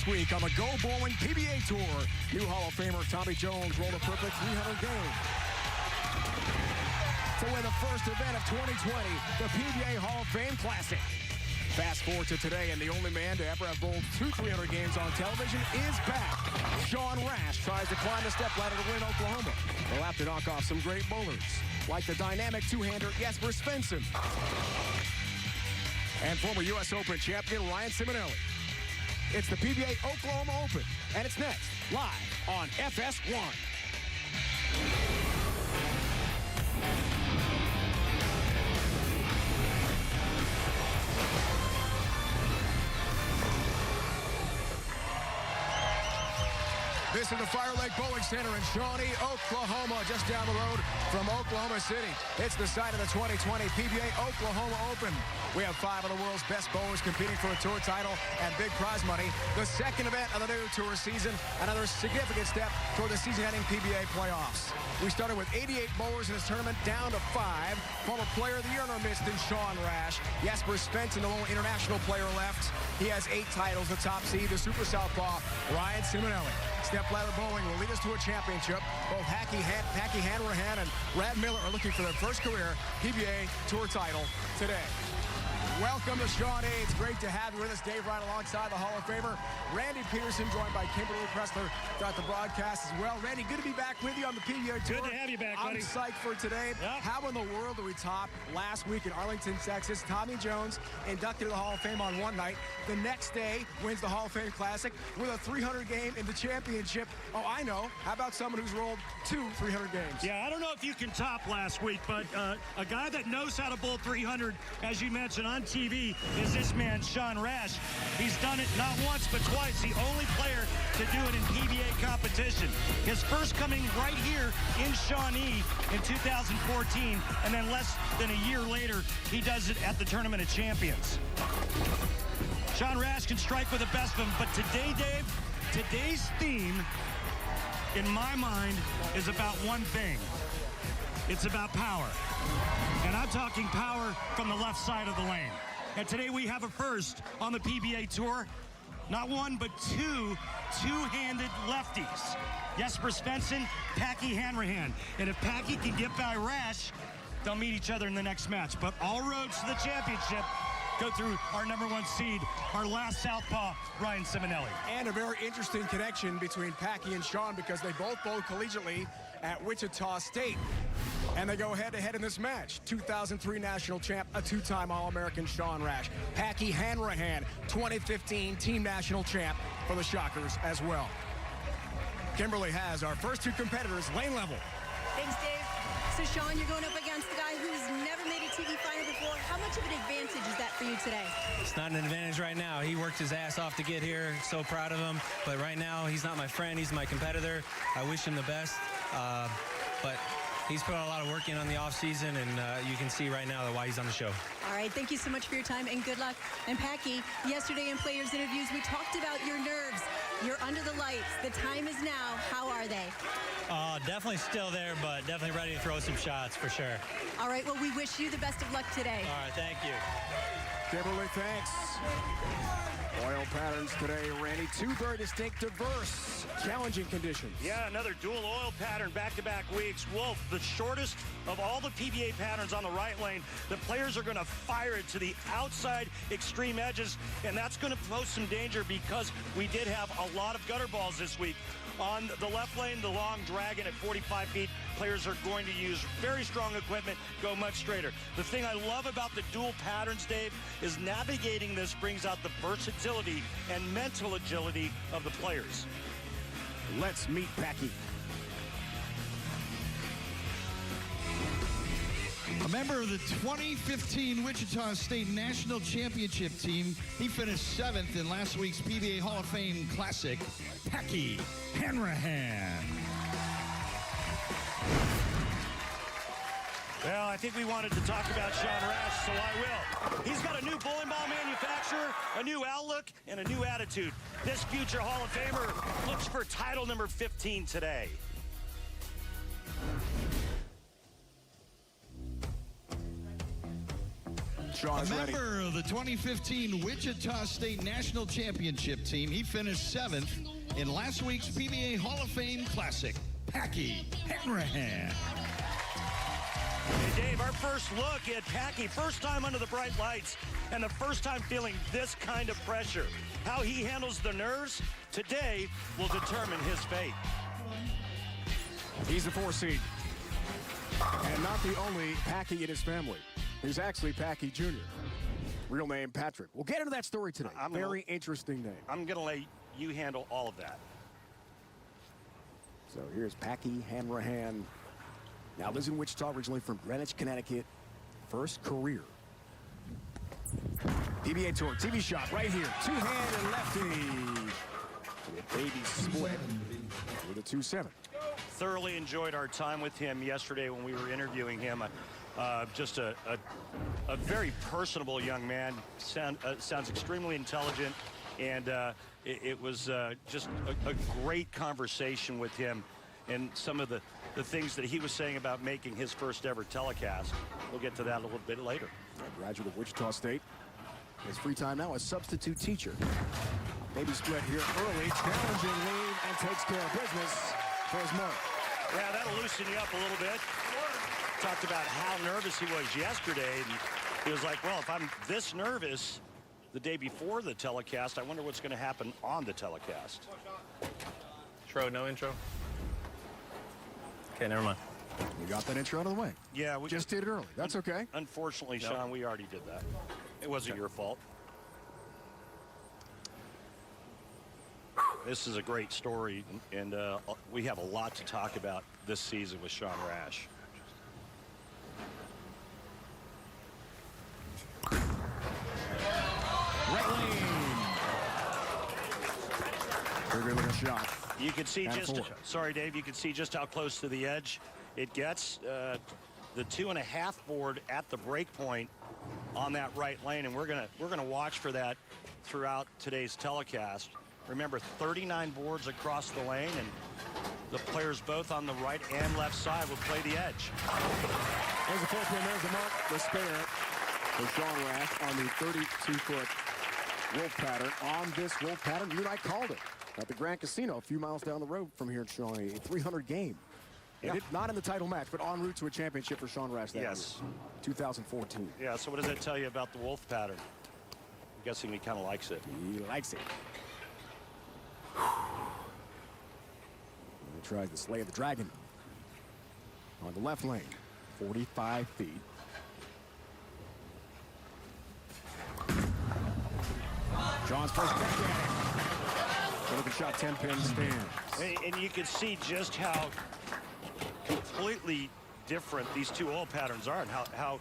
last week on the Go Bowling PBA Tour. New Hall of Famer Tommy Jones rolled a perfect 300 game to win the first event of 2020, the PBA Hall of Fame Classic. Fast forward to today, and the only man to ever have bowled 2 300 games on television is back. Rash tries to climb the step ladder to win Oklahoma. They'll have to knock off some great bowlers, like the dynamic two-hander Jasper Svensson and former U.S. Open champion Ryan Ciminelli. It's the PBA Oklahoma Open, and it's next, live on FS1. This is the Fire Lake Bowling Center in Shawnee, Oklahoma, just down the road from Oklahoma City. It's the site of the 2020 PBA Oklahoma Open. We have 5 of the world's best bowlers competing for a tour title and big prize money. The second event of the new tour season, another significant step toward the season-ending PBA playoffs. We started with 88 bowlers in this tournament, down to 5. Former Player of the Year in our midst in Rash. Jasper Svensson, the lone international player left. He has 8 titles, the top seed, the Super Southpaw, Ryan Ciminelli. Step ladder bowling will lead us to a championship. Both Packi, Hanrahan, and Brad Miller are looking for their first career PBA Tour title today. Welcome to Shawnee. It's great to have you with us. Dave Ryan alongside the Hall of Famer Randy Peterson, joined by Kimberly Pressler throughout the broadcast as well. Randy, good to be back with you on the PBA Tour. Good to have you back, buddy. I'm psyched for today. Yep. How in the world do we top last week in Arlington, Texas? Tommy Jones inducted to the Hall of Fame on one night. The next day wins the Hall of Fame Classic with a 300 game in the championship. Oh, I know. How about someone who's rolled 2 300 games? Yeah, I don't know if you can top last week, but a guy that knows how to bowl 300, as you mentioned on TV, is this man, Rash. He's done it not once, but twice. The only player to do it in PBA competition. His first coming right here in Shawnee in 2014, and then less than a year later, he does it at the Tournament of Champions. Rash can strike with the best of them, but today, Dave, today's theme, in my mind, is about one thing. It's about power. And I'm talking power from the left side of the lane. And today we have a first on the PBA Tour. Not one, but 2 two-handed lefties. Jasper Svensson, Packi Hanrahan. And if Packi can get by Rash, they'll meet each other in the next match. But all roads to the championship go through our #1 seed, our last southpaw, Ryan Ciminelli. And a very interesting connection between Packi and Sean, because they both bowled collegiately at Wichita State. And they go head-to-head in this match. 2003 national champ, a 2-time All-American Rash. Packi Hanrahan, 2015 team national champ for the Shockers as well. Kimberly has our first 2 competitors lane level. Thanks, Dave. So, Sean, you're going up against a guy who's never made a TV final before. How much of an advantage is that for you today? It's not an advantage right now. He worked his ass off to get here. So proud of him. But right now, he's not my friend. He's my competitor. I wish him the best. But he's put a lot of work in on the offseason, and you can see right now why he's on the show. All right, thank you so much for your time, and good luck. And Packi, yesterday in players' interviews, we talked about your nerves. You're under the lights. The time is now. How are they? Definitely still there, but definitely ready to throw some shots for sure. All right, well, we wish you the best of luck today. All right, thank you. Kimberly, thanks. Oil patterns today, Randy. 2 very distinct, diverse, challenging conditions. Yeah, another dual oil pattern back-to-back weeks. Wolf, the shortest of all the PBA patterns on the right lane. The players are going to fire it to the outside extreme edges, and that's going to pose some danger because we did have a lot of gutter balls this week. On the left lane, the long dragon at 45 feet, players are going to use very strong equipment, go much straighter. The thing I love about the dual patterns, Dave, is navigating this brings out the versatility and mental agility of the players. Let's meet Packi. A member of the 2015 Wichita State National Championship team, he finished 7th in last week's PBA Hall of Fame Classic, Packi Hanrahan. Well, I think we wanted to talk about Rash, so I will. He's got a new bowling ball manufacturer, a new outlook, and a new attitude. This future Hall of Famer looks for title number 15 today. Sean's a ready. member of the 2015 Wichita State National Championship team. He finished 7th in last week's PBA Hall of Fame Classic. Packi, Hanrahan. Hey, Dave, our first look at Packi, first time under the bright lights, and the first time feeling this kind of pressure. How he handles the nerves today will determine his fate. He's the 4 seed. And not the only Packi in his family. He's actually Packi Jr. Real name, Patrick. We'll get into that story today. Very interesting name. I'm going to let you handle all of that. So here's Packi Hanrahan. Now lives in Wichita, originally from Greenwich, Connecticut. First career. PBA Tour, TV shot right here. Two-handed lefty. A baby split with a 2-7. Thoroughly enjoyed our time with him yesterday when we were interviewing him. Just a very personable young man. Sounds extremely intelligent, and it was just a great conversation with him, and some of the things that he was saying about making his first ever telecast. We'll get to that a little bit later. A graduate of Wichita State. His free time now, a substitute teacher. Baby split here early, challenging lead, and takes care of business for his mother. Yeah, that'll loosen you up a little bit. Talked about how nervous he was yesterday, and he was like, well, if I'm this nervous the day before the telecast, I wonder what's going to happen on the telecast. No intro? Okay, never mind. We got that intro out of the way. Yeah, we Just did it early. That's okay. Unfortunately, Sean, we already did that. It wasn't your fault. This is a great story, and we have a lot to talk about this season with Sean Rash. Right lane. Very good shot. You can see And just, 4. sorry, Dave, you can see just how close to the edge it gets. The 2.5 board at the break point on that right lane, and we're gonna watch for that throughout today's telecast. Remember, 39 boards across the lane, and the players both on the right and left side will play the edge. There's the 4 pin, there's the mark, the spare for Sean Rash on the 32-foot wolf pattern. On this wolf pattern, you and I called it at the Grand Casino a few miles down the road from here in Shawnee. A 300 game. Yeah. Not in the title match, but en route to a championship for Sean Rash that year, 2014. Yeah, so what does that tell you about the wolf pattern? I'm guessing he kind of likes it. He likes it. He tries to slay the dragon on the left lane, 45 feet. John's first crack at it. Looking shot, 10-pin stands. And you can see just how completely different these two oil patterns are, and how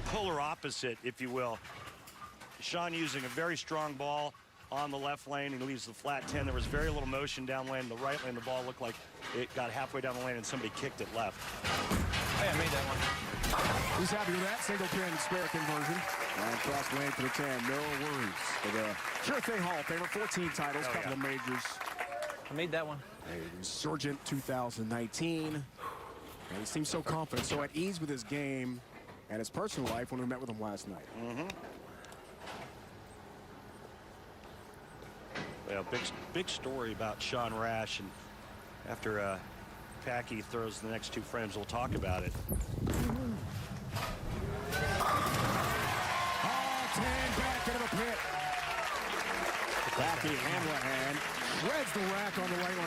polar opposite, if you will. Sean using a very strong ball on the left lane, and leaves the flat 10. There was very little motion down lane. The right lane, the ball looked like it got halfway down the lane and somebody kicked it left. Hey, I made that one. He's happy with that. Single pin spare conversion. And cross lane for the 10. No worries. For the sure thing Hall of Famer, 14 titles, couple of majors. I made that one. A resurgent 2019. And he seems so confident, so at ease with his game and his personal life when we met with him last night. Yeah, big story about Sean Rash, and after Packi throws the next 2 frames, we'll talk about it. All 10 back into the pit. Packi Hanrahan shreds the rack on the right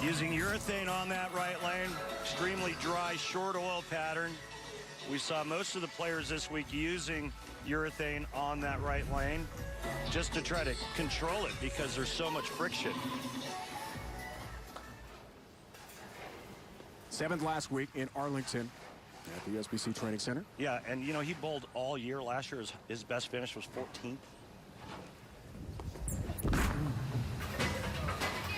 lane. Using urethane on that right lane, extremely dry, short oil pattern. We saw most of the players this week using urethane on that right lane just to try to control it because there's so much friction. 7th last week in Arlington at the USBC Training Center. Yeah, and you know, he bowled all year. Last year his best finish was 14th.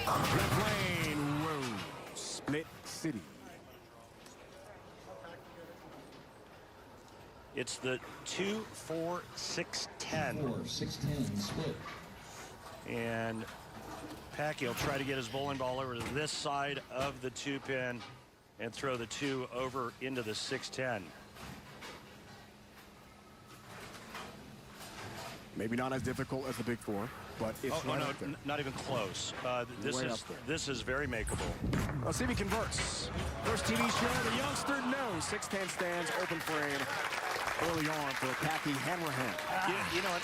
Left lane, Rose, Split City. It's the 2-4-6-10. 4-6-10 split. And Packi will try to get his bowling ball over to this side of the 2 pin. and throw the 2 over into the 610. Maybe not as difficult as the Big Four, but it's right up there. Not even close. This is very makeable. Let's see if he converts. First TV show, the youngster knows 6'10" stands, open frame early on for Packi Hanrahan. You know,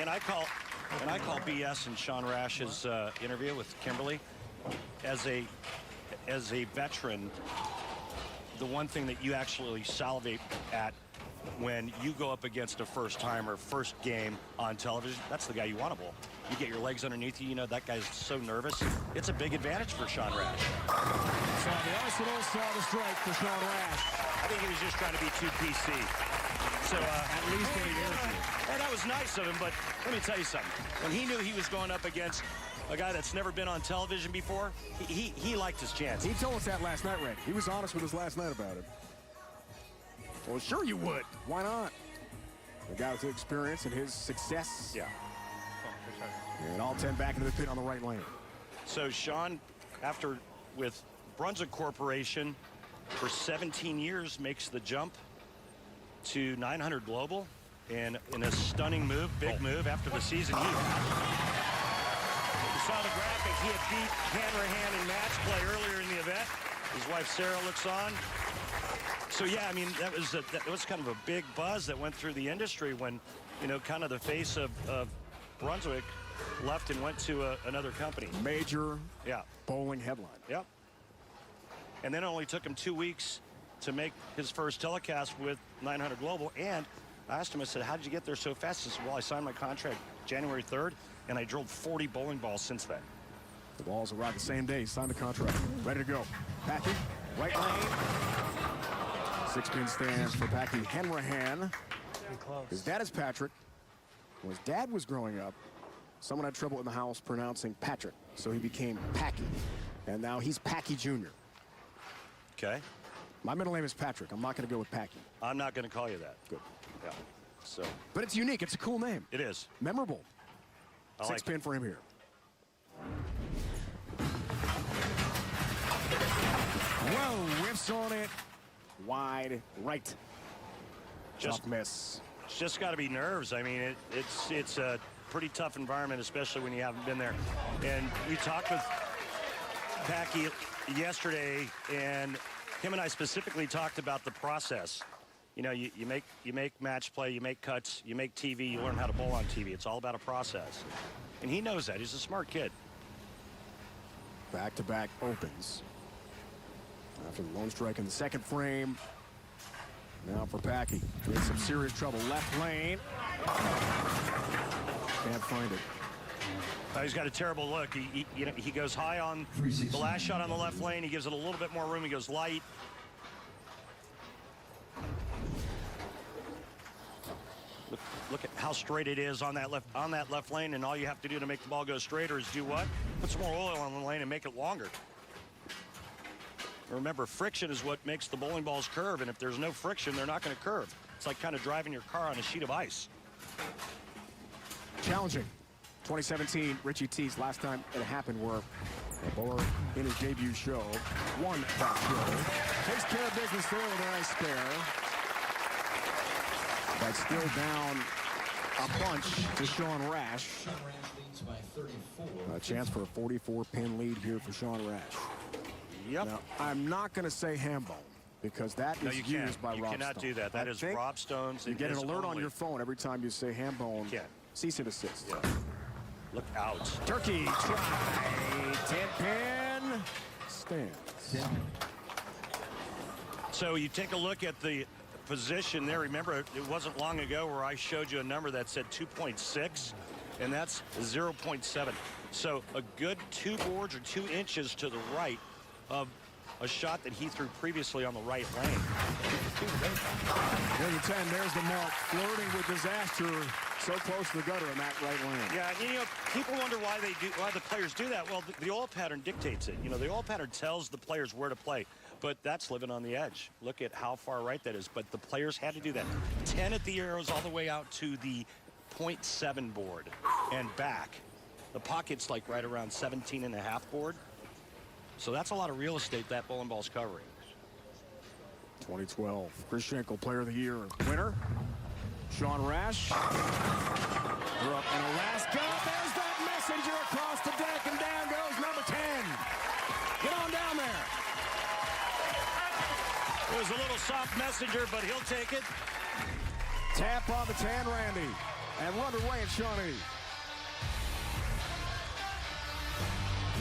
and I call BS in Sean Rash's interview with Kimberly. As a veteran, the one thing that you actually salivate at when you go up against a first-timer, first game on television, that's the guy you want to bowl. You get your legs underneath you, you know that guy's so nervous. It's a big advantage for Sean Rash. So the Arsenal saw the strike for Sean Rash. I think he was just trying to be too PC. So at least and that was nice of him, but let me tell you something. When he knew he was going up against a guy that's never been on television before, he liked his chance. He told us that last night, Red. He was honest with us last night about it. Well, sure you would. Why not? The guy with the experience and his success. Yeah. And all 10 back into the pit on the right lane. So Sean, after with Brunswick Corporation for 17 years, makes the jump to 900 global, and in a stunning move, big move after the season. You saw the graphic. He had beat Hanrahan in match play earlier in the event. His wife Sarah looks on. So yeah, I mean that was kind of a big buzz that went through the industry when, you know, kind of the face of Brunswick left and went to another company. Major bowling headline. Yep. And then it only took him 2 weeks to make his first telecast with 900 Global. And I asked him, I said, how did you get there so fast? He said, well, I signed my contract January 3rd, and I drilled 40 bowling balls since then. The balls arrived the same day. He signed the contract. Ready to go. Packi, right lane. 6-pin stands for Packi Hanrahan. His dad is Patrick. When his dad was growing up, someone had trouble in the house pronouncing Patrick, so he became Packi. And now he's Packi Jr. Okay. My middle name is Patrick. I'm not going to go with Packi. I'm not going to call you that. Good. Yeah. So. But it's unique. It's a cool name. It is. Memorable. I like 6-pin for him here. Whoa, whiffs on it. Wide right. Just miss. It's just got to be nerves. I mean, it's a pretty tough environment, especially when you haven't been there. And we talked with Packi yesterday, and him and I specifically talked about the process. You know, you make match play, you make cuts, you make TV, you learn how to bowl on TV. It's all about a process. And he knows that. He's a smart kid. Back-to-back opens. After the lone strike in the second frame. Now for Packi. In some serious trouble. Left lane. Can't find it. He's got a terrible look. He goes high on the last shot on the left lane. He gives it a little bit more room. He goes light. Look at how straight it is on that left lane, and all you have to do to make the ball go straighter is do what? Put some more oil on the lane and make it longer. Remember, friction is what makes the bowling balls curve, and if there's no friction, they're not going to curve. It's like kind of driving your car on a sheet of ice. Challenging. 2017, Richie T's last time it happened where a bowler in his debut show won that show. Takes care of business there with a nice spare. But still down a bunch to Sean Rash. A chance for a 44-pin lead here for Sean Rash. Yep. Now, I'm not going to say Hambone because that is used by Rob Stone. You cannot do that. That is Rob Stone's. You get an alert on your phone every time you say Hambone. Cease and desist. Yeah. Look out. Turkey try. 10-pin stands. So you take a look at the position there. Remember, it wasn't long ago where I showed you a number that said 2.6, and that's 0.7. So a good 2 boards or 2 inches to the right of a shot that he threw previously on the right lane. There's the 10. There's the mark. Flirting with disaster. So close to the gutter in that right lane. Yeah, and, you know, people wonder why the players do that. Well, the oil pattern dictates it. You know, the oil pattern tells the players where to play, but that's living on the edge. Look at how far right that is. But the players had to do that. 10 at the arrows all the way out to the 0.7 board and back. The pocket's like right around 17.5 board. So that's a lot of real estate that bowling ball's covering. 2012 Chris Schenkel Player of the Year winner. Sean Rash. They're up in Alaska. There's that messenger across the deck, and down goes number 10. Get on down there. It was a little soft messenger, but he'll take it. Tap on the tan Randy. And we're underway at Shawnee.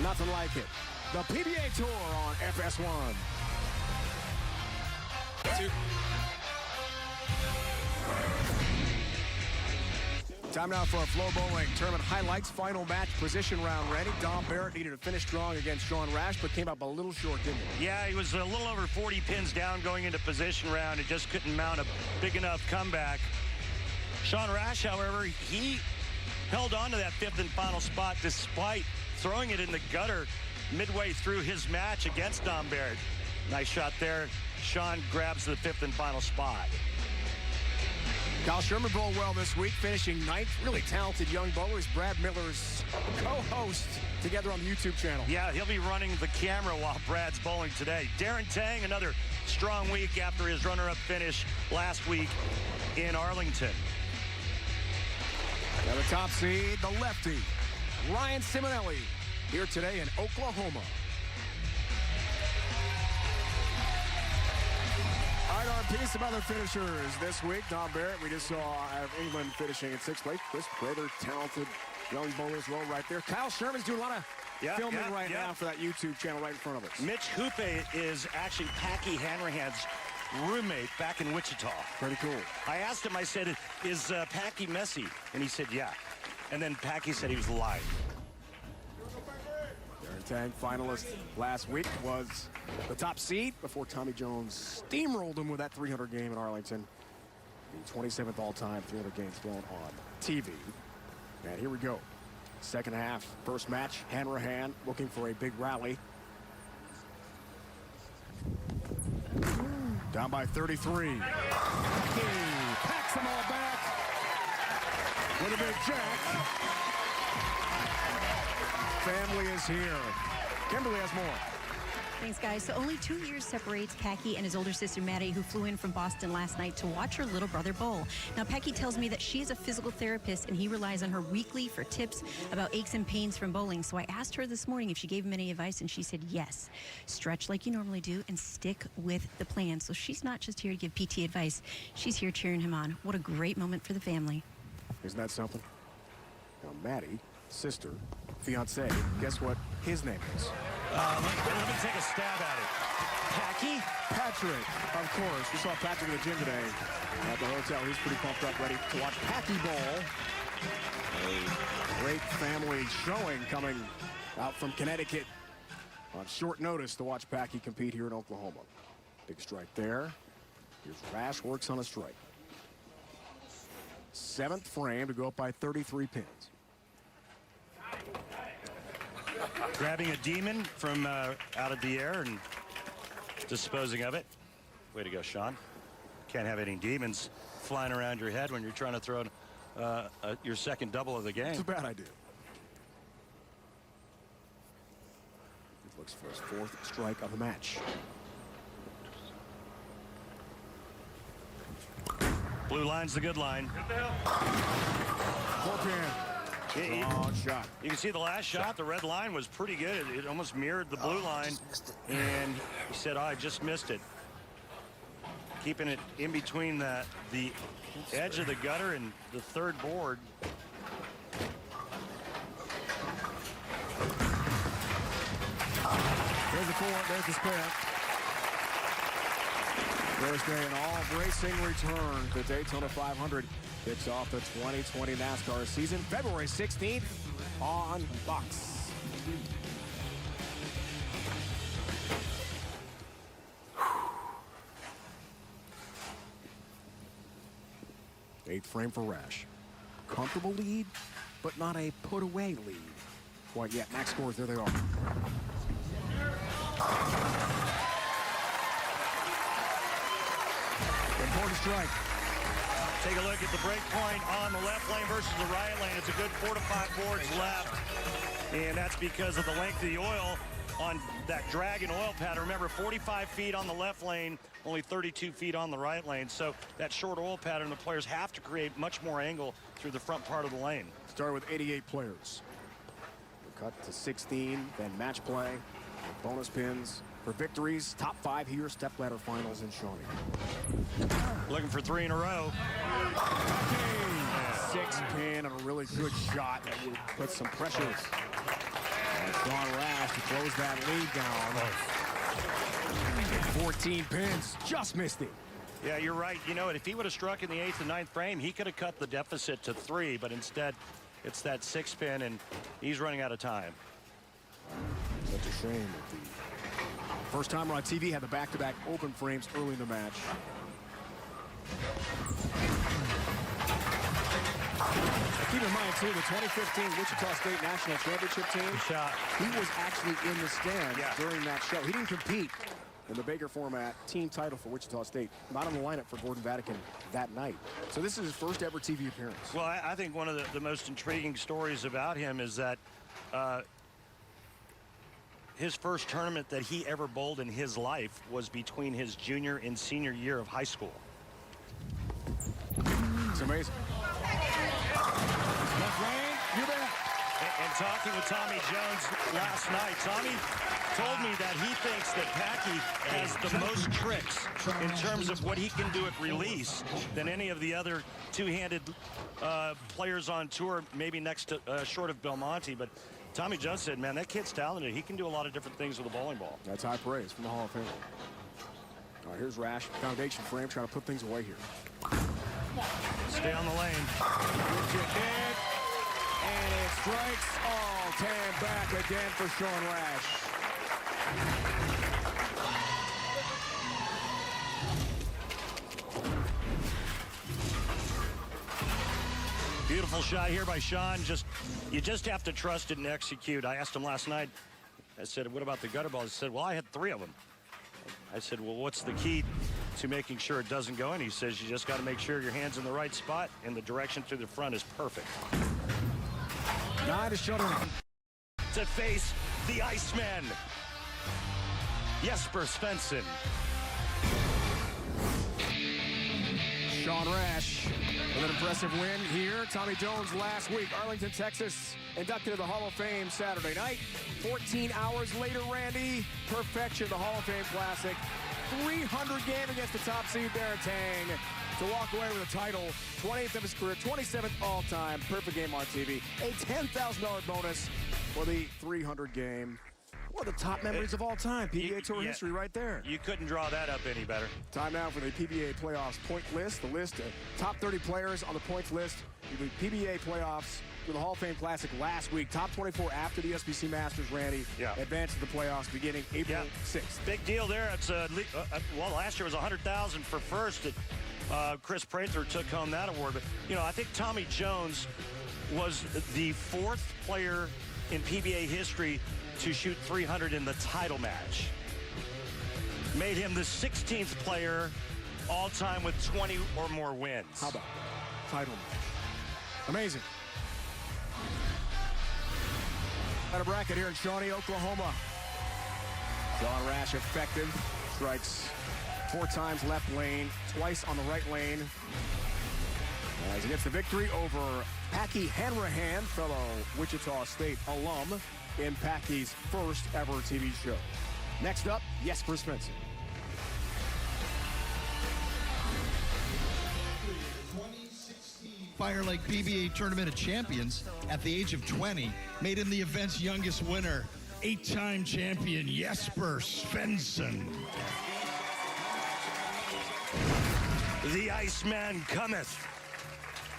Nothing like it. The PBA Tour on FS1. Time now for our Flow Bowling Tournament highlights. Final match position round ready. Dom Barrett needed to finish strong against Sean Rash, but came up a little short, didn't he? Yeah, he was a little over 40 pins down going into position round and just couldn't mount a big enough comeback. Sean Rash, however, he held on to that 5th and final spot despite throwing it in the gutter midway through his match against Dom Barrett. Nice shot there. Sean grabs the 5th and final spot. Kyle Sherman bowled well this week, finishing 9th. Really talented young bowlers. Brad Miller's co-host together on the YouTube channel. Yeah, he'll be running the camera while Brad's bowling today. Darren Tang, another strong week after his runner-up finish last week in Arlington. Now the top seed, the lefty, Ryan Ciminelli, here today in Oklahoma. All right, our piece of other finishers this week. Dom Barrett, we just saw England finishing in 6th place. Chris Prater, talented young bowler as well right there. Kyle Sherman's doing a lot of filming now for that YouTube channel right in front of us. Mitch Hoope is actually Packi Hanrahan's roommate back in Wichita. Pretty cool. I asked him, I said, is Packi messy? And he said, yeah. And then Packi said he was lying. Darren Tang, finalist last week, was the top seed before Tommy Jones steamrolled him with that 300 game in Arlington. The 27th all-time 300 games thrown on TV. And here we go. Second half, first match, Hanrahan looking for a big rally. Down by 33. Packs them all back with a big jack. Family is here. Kimberly has more. Thanks, guys. So only 2 years separates Packi and his older sister, Maddie, who flew in from Boston last night to watch her little brother bowl. Now, Packi tells me that she is a physical therapist, and he relies on her weekly for tips about aches and pains from bowling. So I asked her this morning if she gave him any advice, and she said yes. Stretch like you normally do and stick with the plan. So she's not just here to give PT advice. She's here cheering him on. What a great moment for the family. Isn't that something? Now, Maddie, sister, fiance, guess what his name is? Let me take a stab at it. Packi? Patrick, of course. We saw Patrick in the gym today at the hotel. He's pretty pumped up, ready to watch Packi bowl. A great family showing coming out from Connecticut on short notice to watch Packi compete here in Oklahoma. Big strike there. Here's Rash, works on a strike. 7th frame to go up by 33 pins. Grabbing a demon from out of the air and disposing of it. Way to go, Sean. Can't have any demons flying around your head when you're trying to throw your second double of the game. It's a bad idea. He looks for his 4th strike of the match. Blue line's the good line. 4-pin. Strong shot. You can see the last shot, the red line was pretty good. It almost mirrored the blue line. And he said, oh, I just missed it. Keeping it in between the edge of the gutter and the 3rd board. There's the 4, there's the spin. Thursday, an all-bracing return. The Daytona 500 kicks off the 2020 NASCAR season, February 16th on Fox. Eighth frame for Rash. Comfortable lead, but not a put-away lead quite yet. Max scores, there they are. Important strike. Take a look at the break point on the left lane versus the right lane. It's a good 4 to 5 boards left. And that's because of the length of the oil on that drag and oil pattern. Remember, 45 feet on the left lane, only 32 feet on the right lane. So that short oil pattern, the players have to create much more angle through the front part of the lane. Started with 88 players. We cut to 16, then match play, with bonus pins for victories. Top 5 here, stepladder finals in Shawnee. Looking for 3 in a row. 6-pin and a really good shot that would put some pressure on Sean Rash to close that lead down. 14 pins, just missed it. Yeah, you're right. You know, if he would have struck in the 8th and 9th frame, he could have cut the deficit to 3, but instead it's that 6-pin, and he's running out of time. Such a shame that the first timer on TV had the back-to-back open frames early in the match. Keep in mind, too, the 2015 Wichita State National Championship team, he was actually in the stands during that show. He didn't compete in the Baker format team title for Wichita State, not on the lineup for Gordon Vatican that night. So this is his first ever TV appearance. Well, I think one of the most intriguing stories about him is that his first tournament that he ever bowled in his life was between his junior and senior year of high school. It's amazing. Left lane, you're back. And talking with Tommy Jones last night, Tommy told me that he thinks that Packi has the most tricks in terms of what he can do at release than any of the other two-handed players on tour, maybe next to short of Belmonte. But Tommy Jones said, man, that kid's talented. He can do a lot of different things with a bowling ball. That's high praise from the Hall of Fame. All right, here's Rash, foundation frame, trying to put things away here. Stay on the lane. And it strikes all 10 back again for Sean Rash. Beautiful shot here by Sean. You just have to trust it and execute. I asked him last night, I said, what about the gutter balls? He said, well, I had 3 of them. I said, well, what's the key to making sure it doesn't go in? He says, you just got to make sure your hand's in the right spot and the direction through the front is perfect. 9 to shut him. To face the Iceman, Jasper Svensson. Sean Rash with an impressive win here. Tommy Jones last week, Arlington, Texas, inducted to the Hall of Fame Saturday night. 14 hours later, Randy, perfection, the Hall of Fame Classic. 300 game against the top seed there at Tang to walk away with a title, 28th of his career, 27th all-time, perfect game on TV. A $10,000 bonus for the 300 game. One of the top memories of all time. PBA Tour history right there. You couldn't draw that up any better. Time now for the PBA playoffs point list. The list, top 30 players on the points list. The PBA playoffs for the Hall of Fame Classic last week. Top 24 after the USBC Masters, Randy. Advanced to the playoffs beginning April 6th. Big deal there. It's well, last year was $100,000 for first. Chris Prather took home that award. But, you know, I think Tommy Jones was the 4th player in PBA history to shoot 300 in the title match. Made him the 16th player all time with 20 or more wins. How about that? Title match. Amazing. At a bracket here in Shawnee, Oklahoma. Sean Rash effective. Strikes 4 times left lane, twice on the right lane. As he gets the victory over Packi Hanrahan, fellow Wichita State alum, in Packi's first ever TV show. Next up, Jasper Svensson. Fire Lake PBA Tournament of Champions at the age of 20 made him the event's youngest winner, 8-time champion Jasper Svensson. The Iceman cometh.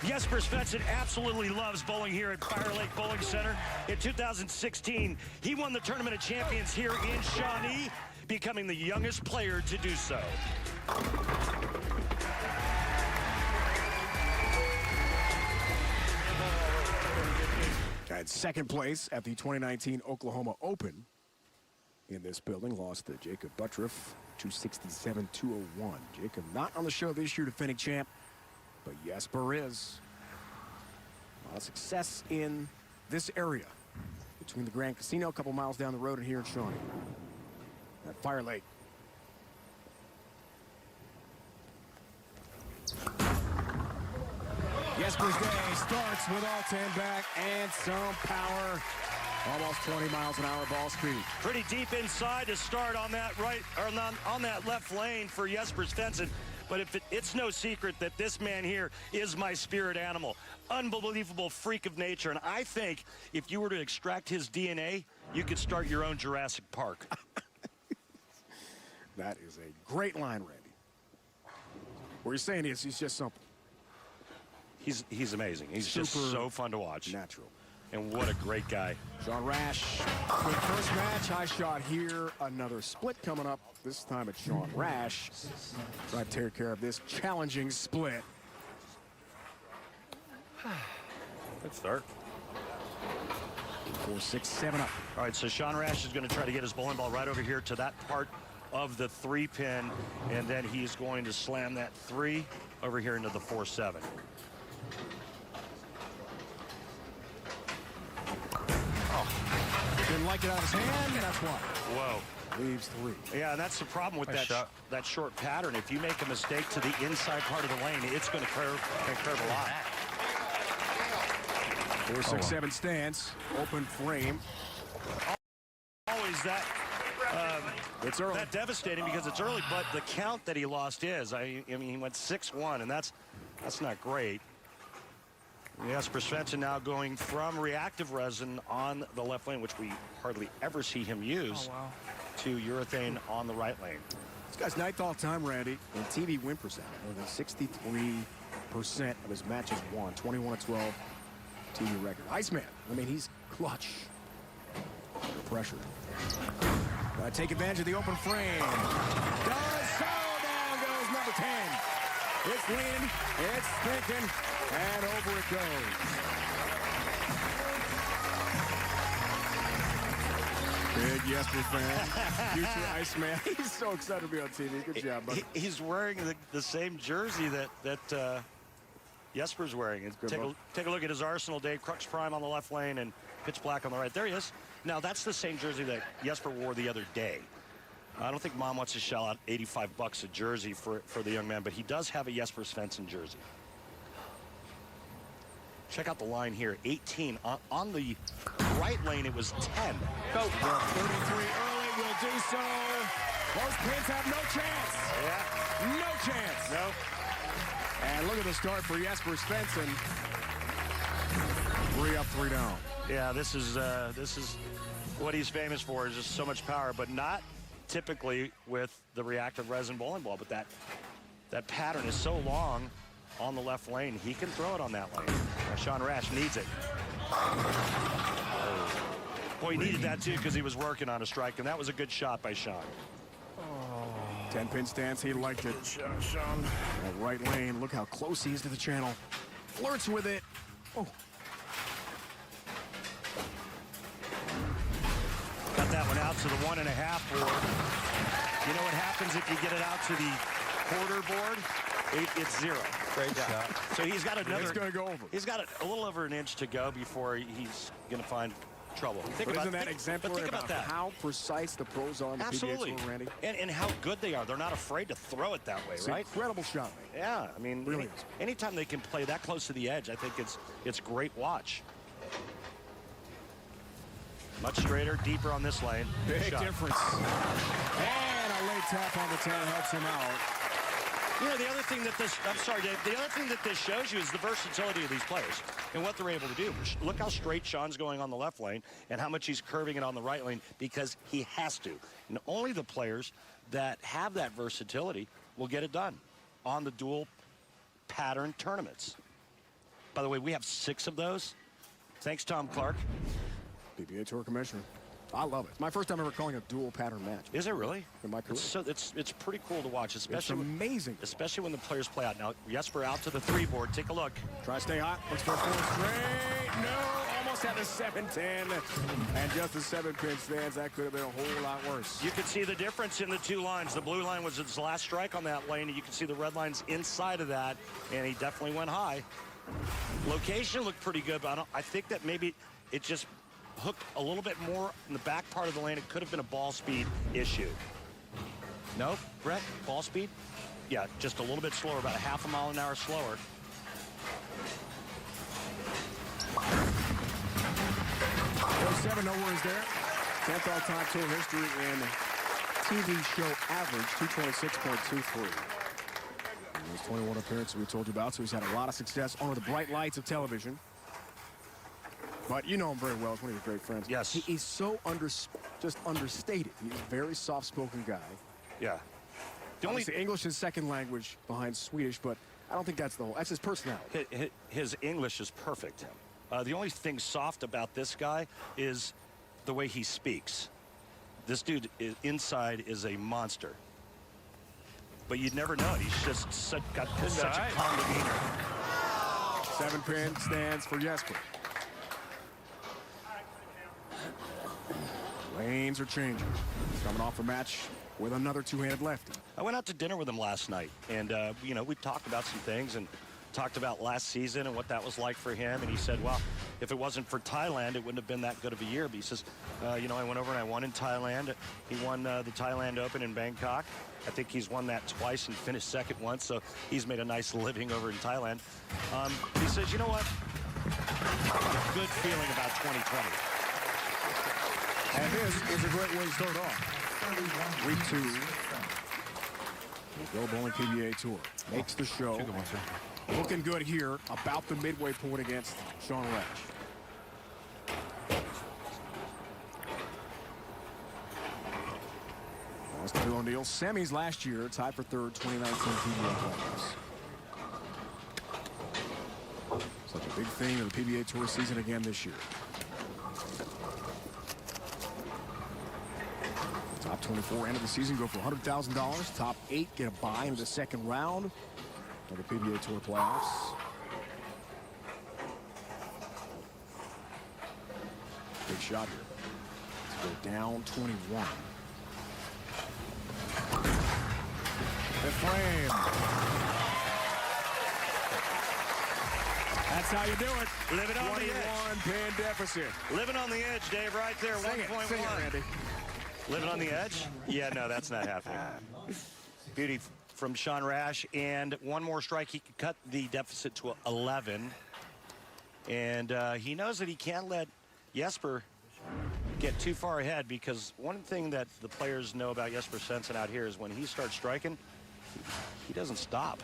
Jasper Svensson absolutely loves bowling here at Fire Lake Bowling Center. In 2016, he won the Tournament of Champions here in Shawnee, becoming the youngest player to do so. At second place at the 2019 Oklahoma Open in this building, lost to Jacob Buttriff, 267-201. Jacob not on the show this year, defending champ, but Jasper is. A lot of success in this area. between the Grand Casino, a couple miles down the road, and here in Shawnee at Fire Lake. Jasper's day starts with all 10 back and some power. Almost 20 miles an hour ball speed. Pretty deep inside to start on that right, or on that left lane for Jasper Svensson. But it's no secret that this man here is my spirit animal. Unbelievable freak of nature. And I think if you were to extract his DNA, you could start your own Jurassic Park. That is a great line, Randy. What you're saying is he's just something. He's amazing. He's just so fun to watch. Natural. And what a great guy. Sean Rash, good first match. High shot here. Another split coming up. This time it's Sean Rash. Try to take care of this challenging split. Good start. 4, 6, 7 up. All right, so Sean Rash is going to try to get his bowling ball right over here to that part of the 3-pin, and then he's going to slam that 3 over here into the 4-7. Didn't like it out of his hand, and that's why. Whoa. Leaves 3. Yeah, and that's the problem with that short pattern. If you make a mistake to the inside part of the lane, it's going to curve a lot. 4, 6, 7 stance. Open frame. Always that. It's early. That devastating because it's early, but the count that he lost is. I mean, he went 6-1, and that's not great. Jasper Svensson now going from reactive resin on the left lane, which we hardly ever see him use, to urethane on the right lane. This guy's ninth all-time, Randy, in TV win percentage. More than 63% of his matches won. 21-12 TV record. Iceman. I mean, he's clutch. Under pressure. Take advantage of the open frame. Does so. Down goes number 10. It's leaning, it's thinking, and over it goes. Big Jasper fan. Future Iceman. He's so excited to be on TV. Good job, buddy. He's wearing the same jersey that Jasper's wearing. Take a look at his Arsenal day. Crux Prime on the left lane and pitch black on the right. There he is. Now, that's the same jersey that Jasper wore the other day. I don't think Mom wants to shell out $85 a jersey for the young man, but he does have a Jasper Svensson jersey. Check out the line here, 18. On the right lane, it was 10. Go. 33 early will do so. Those pins have no chance. Yeah. No chance. No. And look at the start for Jasper Svensson. 3 up, 3 down. Yeah, this is what he's famous for, is just so much power, but not typically with the reactive resin bowling ball. But that pattern is so long on the left lane, he can throw it on that lane. Sean Rash needs it. Boy, he needed that too because he was working on a strike, and that was a good shot by Sean. 10-pin stance, he liked it. Sean. That right lane, look how close he is to the channel. Flirts with it. Oh. Got that one out to the 1.5 board. You know what happens if you get it out to the quarter board? It's 0. Great shot. So he's got another. It's going to go over. He's got a little over an inch to go before he's going to find trouble. Isn't that exemplary about that? How precise the pros are on the Absolutely. PBA tour, Randy? And how good they are. They're not afraid to throw it that way, It's right? Incredible shot, man. Yeah, I mean, Really anytime they can play that close to the edge, I think it's great watch. Much straighter, deeper on this lane. Big difference. And a late tap on the 10 helps him out. You know, the other thing that this, I'm sorry, Dave, the other thing that this shows you is the versatility of these players and what they're able to do. Look how straight Sean's going on the left lane and how much he's curving it on the right lane because he has to. And only the players that have that versatility will get it done on the dual pattern tournaments. By the way, we have 6 of those. Thanks, Tom Clark. PBA Tour Commissioner. I love it. It's my first time ever calling a dual pattern match. Is it really? In my career. It's pretty cool to watch, especially it's amazing. Especially when the players play out. Now, Jasper out to the 3 board. Take a look. Try to stay hot. Looks for 4 straight. No, almost had the 7-10. And just the 7-pin stands. That could have been a whole lot worse. You could see the difference in the 2 lines. The blue line was his last strike on that lane, and you can see the red lines inside of that, and he definitely went high. Location looked pretty good, but I think that maybe it just hooked a little bit more in the back part of the lane. It could have been a ball speed issue. No, Brett, ball speed? Yeah, just a little bit slower, about a half a mile an hour slower. There's 7, no worries there. 10th all-time tour history in TV show average, 226.23. There's 21 appearances we told you about, so he's had a lot of success under the bright lights of television. But you know him very well. He's one of your great friends. Yes. He's so just understated. He's a very soft-spoken guy. Yeah. The only English is second language behind Swedish, but I don't think that's that's his personality. His English is perfect. The only thing soft about this guy is the way he speaks. This dude inside is a monster. But you'd never know it. He's just got such a calm demeanor. 7-pin stands for Jasper. Lanes are changing. Coming off a match with another two-handed lefty. I went out to dinner with him last night, and you know, we talked about some things and talked about last season and what that was like for him. And he said, well, if it wasn't for Thailand, it wouldn't have been that good of a year. But he says, you know, I went over and I won in Thailand. He won the Thailand Open in Bangkok. I think he's won that twice and finished second once, so he's made a nice living over in Thailand. He says, you know what? I got a good feeling about 2020. And this is a great way to start off. Week 2. Go Bowling PBA Tour. Makes the show. Looking good here about the midway point against Sean Rash. That's the O'Neill. Semis last year, tied for third, 2019 PBA playoffs. Such a big thing in the PBA Tour season again this year. Top 24 end of the season go for $100,000. Top 8 get a bye into the second round of the PBA Tour playoffs. Big shot here. Let's go down 21. The frame. That's how you do it. Living on the edge. 21-pin deficit. Living on the edge, Dave, right there. 1.1. Sing it, Randy. Living on the edge? Yeah, no, that's not happening. Beauty from Sean Rash, and one more strike, he could cut the deficit to 11. And he knows that he can't let Jasper get too far ahead, because one thing that the players know about Jasper Svensson out here is when he starts striking, he doesn't stop.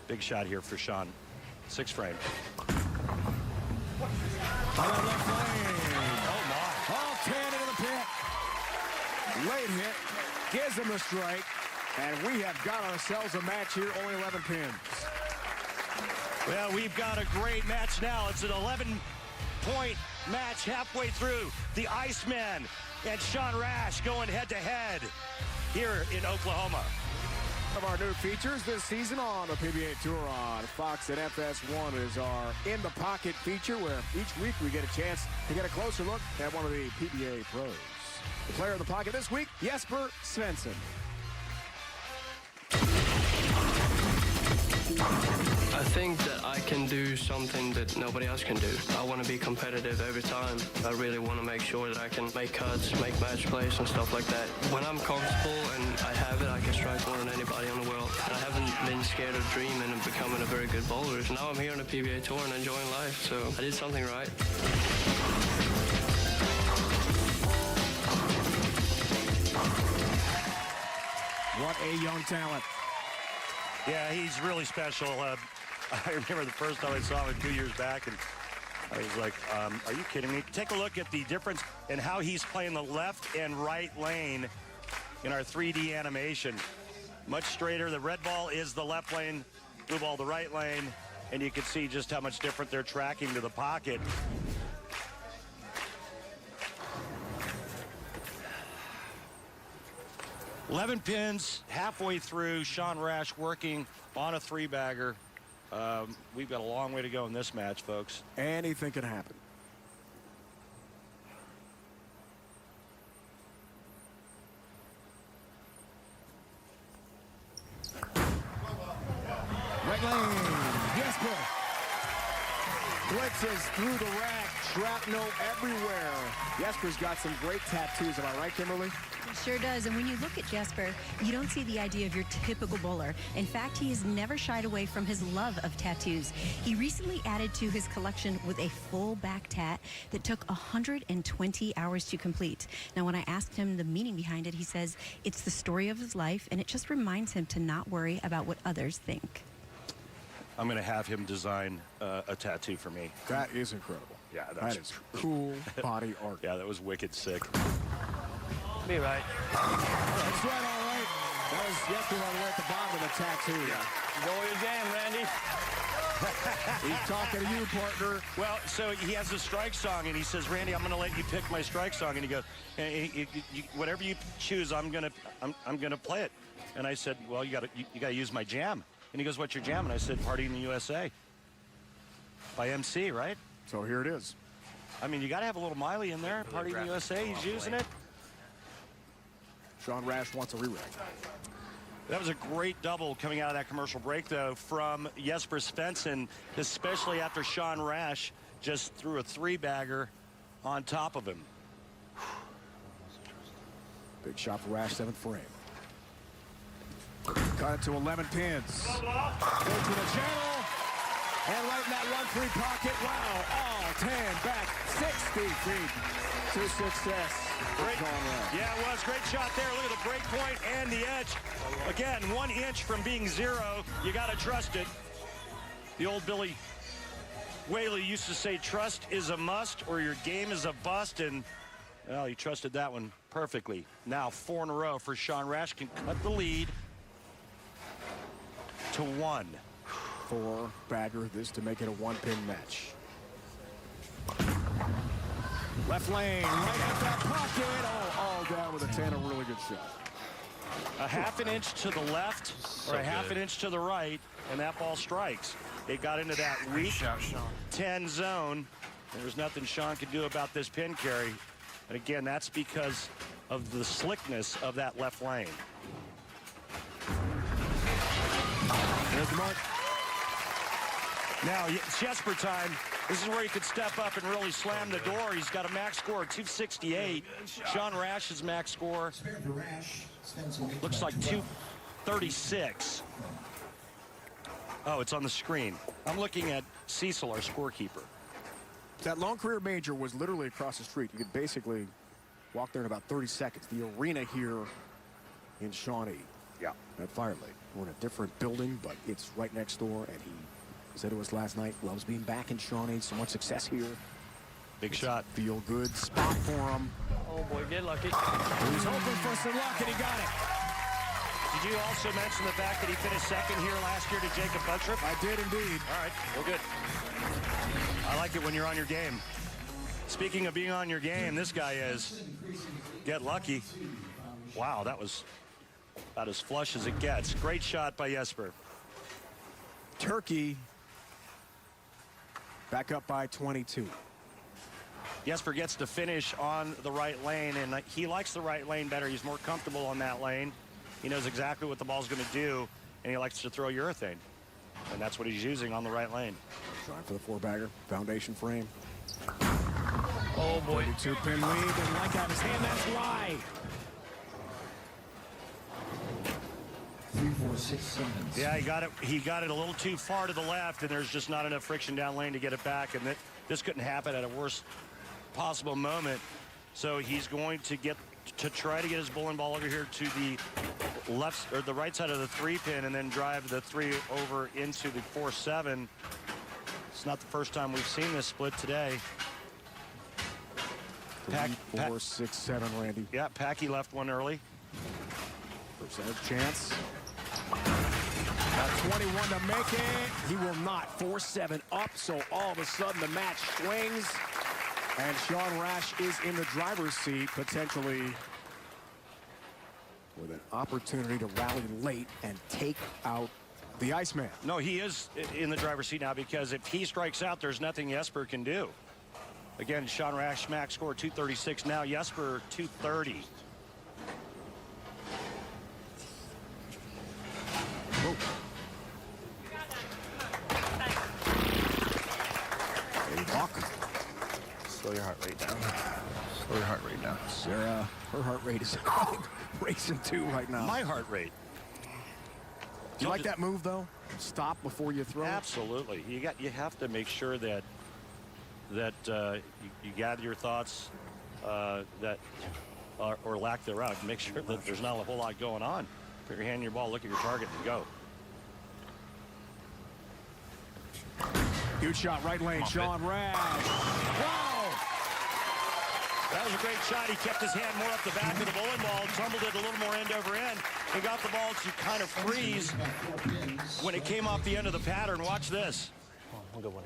Big shot here for Sean. 6 frame. All 10 into the pit. Late hit. Gives him a strike. And we have got ourselves a match here. Only 11 pins. Well, we've got a great match now. It's an 11-point match halfway through. The Iceman and Sean Rash going head-to-head here in Oklahoma. One of our new features this season on the PBA Tour on Fox and FS1 is our In the Pocket feature, where each week we get a chance to get a closer look at one of the PBA pros. The player in the pocket this week, Jasper Svensson. I think that I can do something that nobody else can do. I want to be competitive every time. I really want to make sure that I can make cuts, make match plays and stuff like that. When I'm comfortable and I have it, I can strike more than anybody in the world. And I haven't been scared of dreaming and becoming a very good bowler. Now I'm here on the PBA Tour and enjoying life, so I did something right. What a young talent. Yeah, he's really special. I remember the first time I saw him 2 years back, and I was like, are you kidding me? Take a look at the difference in how he's playing the left and right lane in our 3D animation. Much straighter. The red ball is the left lane, blue ball the right lane, and you can see just how much different they're tracking to the pocket. $11 pins halfway through. Sean Rash working on a 3-bagger. We've got a long way to go in this match, folks. Anything can happen. Right lane, Jasper. Blitzes through the rack, shrapnel everywhere. Jasper's got some great tattoos, am I right, Kimberly? He sure does. And when you look at Jasper, you don't see the idea of your typical bowler. In fact, he has never shied away from his love of tattoos. He recently added to his collection with a full back tat that took 120 hours to complete. Now, when I asked him the meaning behind it, he says it's the story of his life, and it just reminds him to not worry about what others think. I'm going to have him design a tattoo for me. That is incredible. Yeah, that is cool body art. Yeah, that was wicked sick. Be right. That's right, all right. That was Jasper all the way at the bottom of the tattoo. Yeah. Go your game, Randy. He's talking to you, partner. Well, so he has a strike song, and he says, Randy, I'm going to let you pick my strike song. And he goes, whatever you choose, I'm gonna play it. And I said, well, you got to use my jam. And he goes, what's your jam? And I said, Party in the USA by MC, right? So here it is. I mean, you got to have a little Miley in there. Party in the USA, he's using it. Sean Rash wants a re-reg. That was a great double coming out of that commercial break, though, from Jasper Svensson, especially after Sean Rash just threw a three-bagger on top of him. Big shot for Rash, 7th frame. Cut it to 11 pins. Go to the channel. And right in that 1-3 pocket. Wow, all 10 back, 60 feet to success. Great. Yeah, it was. Great shot there. Look at the break point and the edge. Again, 1 inch from being 0. You got to trust it. The old Billy Whaley used to say, trust is a must or your game is a bust. And, well, he trusted that one perfectly. Now 4 in a row for Sean Rash. Can cut the lead to 1. 4-bagger, this to make it a 1-pin match. Left lane, right at that pocket. Oh, all down with a 10, a really good shot. A half an inch to the left or a half an inch to the right, and that ball strikes. It got into that weak 10 zone. There's nothing Sean could do about this pin carry. And again, that's because of the slickness of that left lane. There's the mark. Now, it's Jasper time. This is where he could step up and really slam the door. He's got a max score of 268. Sean Rash's max score looks like 236. Oh, it's on the screen. I'm looking at Cecil, our scorekeeper. That long career major was literally across the street. You could basically walk there in about 30 seconds. The arena here in Shawnee. Yeah. At Fire Lake. We're in a different building, but it's right next door, and he said to us last night, loves being back in Shawnee, so much success here. Big shot. Feel good spot for him. Oh boy, get lucky. He was hoping for some luck, and he got it. Did you also mention the fact that he finished second here last year to Jacob Buttrop? I did indeed. All right, well, good. I like it when you're on your game. Speaking of being on your game, this guy is. Get lucky. Wow, that was about as flush as it gets. Great shot by Jasper. Turkey back up by 22. Jasper gets to finish on the right lane, and he likes the right lane better. He's more comfortable on that lane. He knows exactly what the ball's going to do, and he likes to throw urethane. And that's what he's using on the right lane. Trying for the 4-bagger, foundation frame. Oh boy. 2-pin lead, and like out his hand, that's why. 3, 4, 6, 7. Yeah, he got it a little too far to the left, and there's just not enough friction down lane to get it back. And this couldn't happen at a worst possible moment. So he's going to try to get his bowling ball over here to the left or the right side of the 3-pin, and then drive the 3 over into the 4-7. It's not the first time we've seen this split today. 3, 4, 6, 7, Randy. Yeah, Packi left one early. Percentage chance. Got 21 to make it. He will not. 4-7 up, so all of a sudden the match swings. And Sean Rash is in the driver's seat, potentially with an opportunity to rally late and take out the Iceman. No, he is in the driver's seat now, because if he strikes out, there's nothing Jasper can do. Again, Sean Rash max score 236. Now Jasper 230. Slow your heart rate down. Slow your heart rate down. Sarah, her heart rate is racing too right now. My heart rate. Do you like that move though? Stop before you throw. Absolutely. You have to make sure that you gather your thoughts that or lack thereof. Make sure that there's not a whole lot going on. Put your hand in your ball, look at your target, and go. Huge shot, right lane, Sean Rash. Wow! That was a great shot. He kept his hand more up the back of the bowling ball, tumbled it a little more end over end, and got the ball to kind of freeze when it came off the end of the pattern. Watch this. One good one.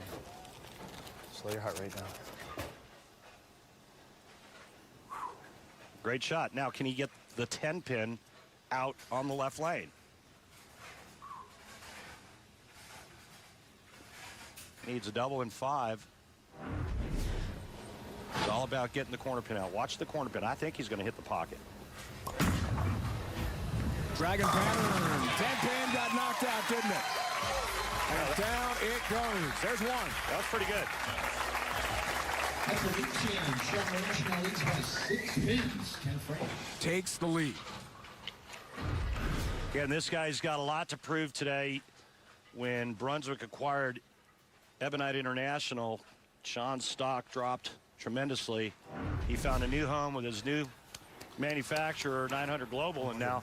Slow your heart rate down. Great shot. Now, can he get the 10 pin out on the left lane? Needs a double in 5. It's all about getting the corner pin out. Watch the corner pin. I think he's going to hit the pocket. Dragon pattern. 10 pin got knocked out, didn't it? And down it goes. There's one. That was pretty good. That's a big change. Sean Rash now leads by 6 pins. 10 frames. Takes the lead. Again, this guy's got a lot to prove today. When Brunswick acquired Ebonite International, Sean's stock dropped tremendously. He found a new home with his new manufacturer, 900 Global, and now,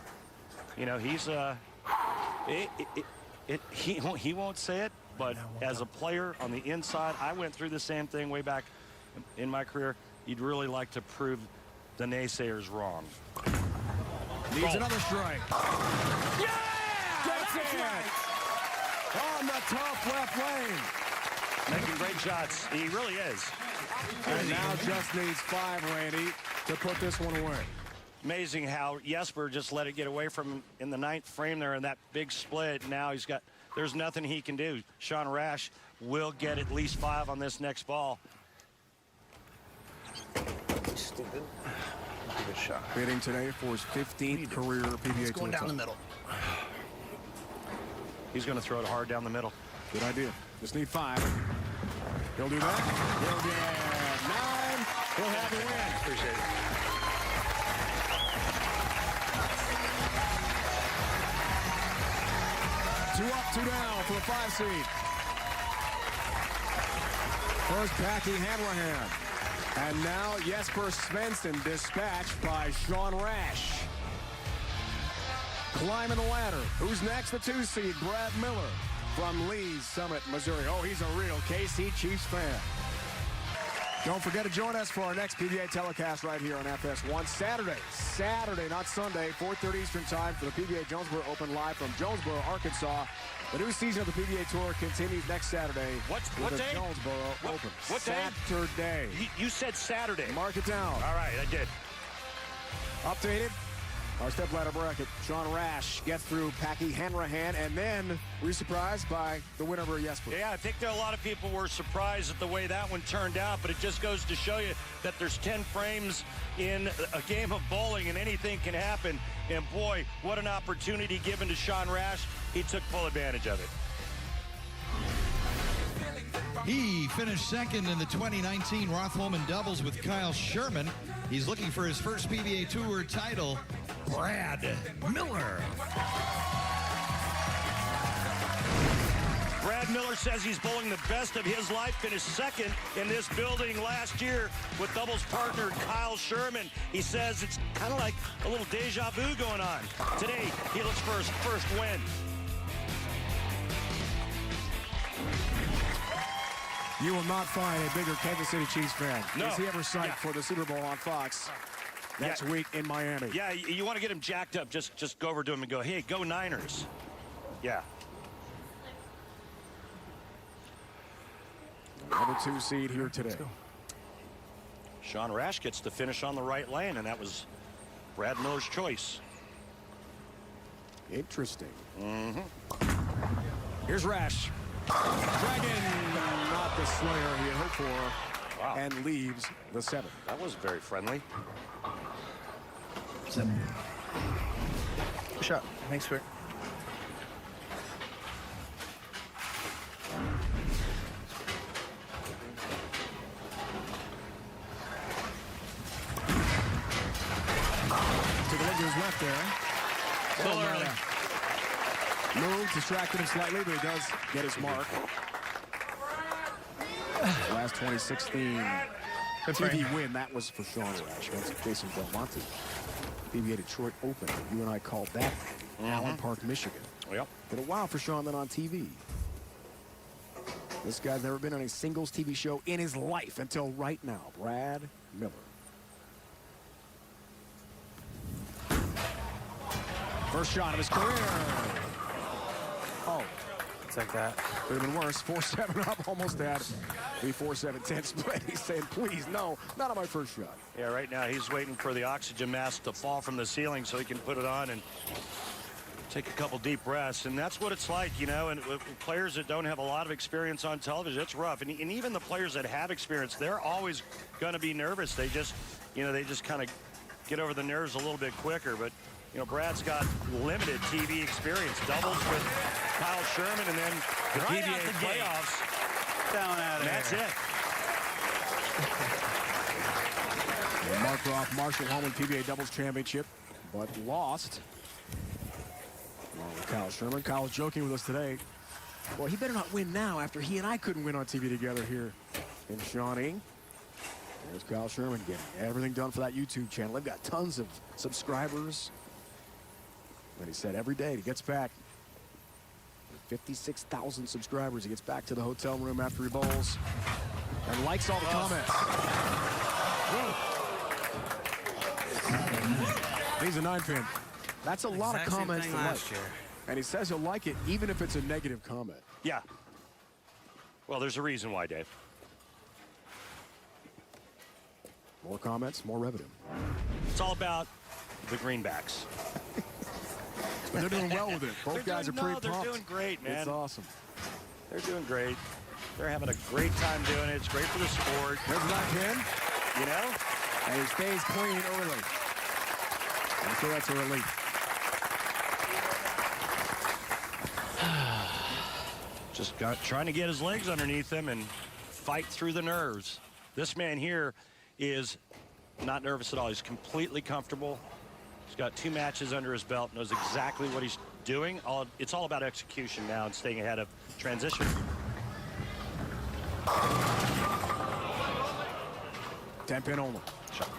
you know, he's he won't say it, but as a player on the inside, I went through the same thing way back in my career. You'd really like to prove the naysayers wrong. Needs another strike. Yeah! That's it! Right. On the tough left lane. Making great shots. He really is. And now just needs 5, Randy, to put this one away. Amazing how Jasper just let it get away from him in the 9th frame there in that big split. Now there's nothing he can do. Sean Rash will get at least 5 on this next ball. Stupid. Good shot. Bidding today for his 15th career PBA Tour. Going down the middle. He's going to throw it hard down the middle. Good idea. Just need 5. He'll do that. He'll get 9. He'll have the win. Appreciate it. Two up, 2 down for the 5 seed. First, Packi Hanrahan. And now Jasper Svensson dispatched by Sean Rash. Climbing the ladder. Who's next? The 2 seed, Brad Miller from Lee's Summit, Missouri. Oh, he's a real KC Chiefs fan. Don't forget to join us for our next PBA telecast right here on FS1. Saturday, not Sunday, 4:30 Eastern time for the PBA Jonesboro Open live from Jonesboro, Arkansas. The new season of the PBA Tour continues next Saturday. What the day? Jonesboro Open. What day? Saturday. You said Saturday. Mark it down. All right, I did. Updated. Our stepladder bracket. Sean Rash gets through Packi Hanrahan, and then we're surprised by the winner of Jasper. Yeah, I think there are a lot of people were surprised at the way that one turned out, but it just goes to show you that there's 10 frames in a game of bowling and anything can happen. And boy, what an opportunity given to Sean Rash. He took full advantage of it. He finished second in the 2019 Rothholman doubles with Kyle Sherman. He's looking for his first PBA Tour title. Brad Miller. Brad Miller says he's bowling the best of his life. Finished second in this building last year with doubles partner Kyle Sherman. He says it's kind of like a little deja vu going on. Today, he looks for his first win. You will not find a bigger Kansas City Chiefs fan. No. Is he ever psyched for the Super Bowl on Fox next week in Miami? Yeah, you want to get him jacked up. Just go over to him and go, hey, go Niners. Yeah. Number 2 seed here today. Sean Rash gets to finish on the right lane, and that was Brad Miller's choice. Interesting. Here's Rash. Dragon, not the slayer he had hoped for, Wow. and leaves the 7. That was very friendly. 7. Good shot. Thanks for it. took a look to his left there. Still early. Move, distracted him slightly, but he does get his mark. Last 2016 TV win, that was for Sean Rash against Jason Belmonte. PBA Detroit Open. You and I called that Allen Park, Michigan. Yep. Been a while for Sean then on TV. This guy's never been on a singles TV show in his life until right now. Brad Miller. First shot of his career. Oh. It's like that. Could have been worse. 4-7 up, almost had the 4-7-10 split. He's saying, please, no, not on my first shot. Yeah, right now he's waiting for the oxygen mask to fall from the ceiling so he can put it on and take a couple deep breaths. And that's what it's like, you know, and with players that don't have a lot of experience on television, it's rough. And even the players that have experience, they're always going to be nervous. They just, you know, they just kind of get over the nerves a little bit quicker. But, you know, Brad's got limited TV experience. Doubles with Kyle Sherman and then the Right PBA out the playoffs. Down out of That's here. it. Mark Roth, Marshall Holman PBA Doubles Championship, but lost. Along with Kyle Sherman. Kyle's joking with us today. Well, he better not win now after he and I couldn't win on TV together here in Shawnee. There's Kyle Sherman getting everything done for that YouTube channel. They've got tons of subscribers. But he said every day he gets back 56,000 subscribers. He gets back to the hotel room after he bowls and likes all the comments. He's a 9-pin. That's a lot of comments to like. And he says he'll like it even if it's a negative comment. Yeah. Well, there's a reason why, Dave. More comments, more revenue. It's all about the greenbacks. But they're doing well with it. Both guys are pretty pumped. They're doing great, man. It's awesome. They're doing great. They're having a great time doing it. It's great for the sport. There's 9-pin. You know? And he stays clean early. I'm sure that's a relief. Just trying to get his legs underneath him and fight through the nerves. This man here is not nervous at all. He's completely comfortable. He's got 2 matches under his belt, knows exactly what he's doing. It's all about execution now and staying ahead of transition. 10-pin only. Shot.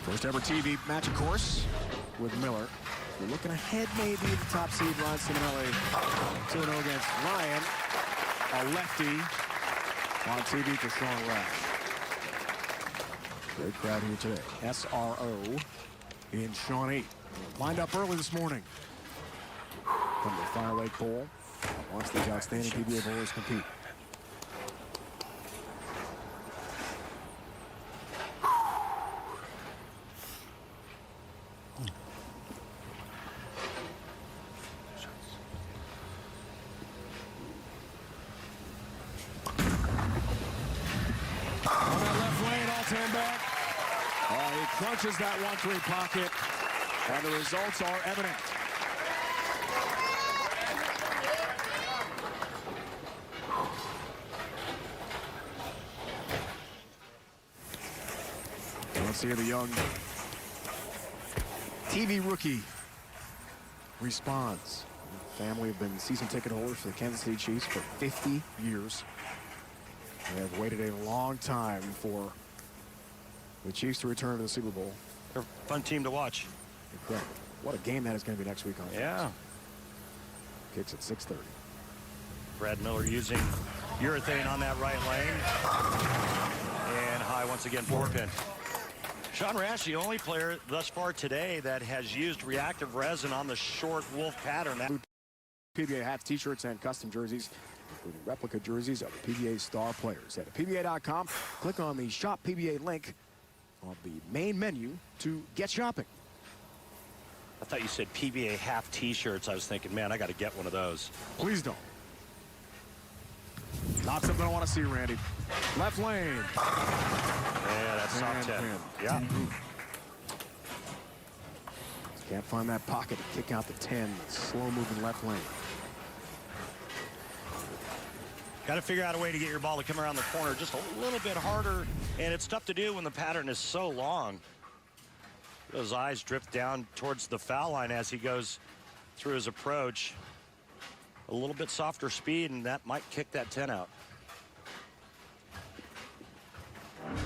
First ever TV match, of course, with Miller. We're looking ahead maybe at the top seed, Ryan Ciminelli, 2-0 against Ryan, a lefty on TV for Sean Rash. Great crowd here today. SRO in Shawnee. Lined up early this morning. From the Fire Lake Bowl. Watch these outstanding PBA bowlers compete. Crunches that 1-3 pocket, and the results are evident. Let's hear the young TV rookie responds. The family have been season ticket holders for the Kansas City Chiefs for 50 years. They have waited a long time for the Chiefs to return to the Super Bowl. They're a fun team to watch. Incredible. What a game that is going to be next week on. Yeah. Kicks at 6:30. Brad Miller using urethane on that right lane. And high once again, 4-pin. Sean Rash, the only player thus far today that has used reactive resin on the short wolf pattern. That PBA hats, t-shirts, and custom jerseys, including replica jerseys of the PBA star players. Head to PBA.com, click on the Shop PBA link on the main menu to get shopping. I thought you said PBA half t-shirts. I was thinking, man, I got to get one of those. Please don't. Not something I want to see, Randy. Left lane. Yeah, that's soft 10. Yeah. Can't find that pocket to kick out the 10. Slow moving left lane. Got to figure out a way to get your ball to come around the corner just a little bit harder, and it's tough to do when the pattern is so long. Those eyes drift down towards the foul line as he goes through his approach. A little bit softer speed, and that might kick that 10 out. Nine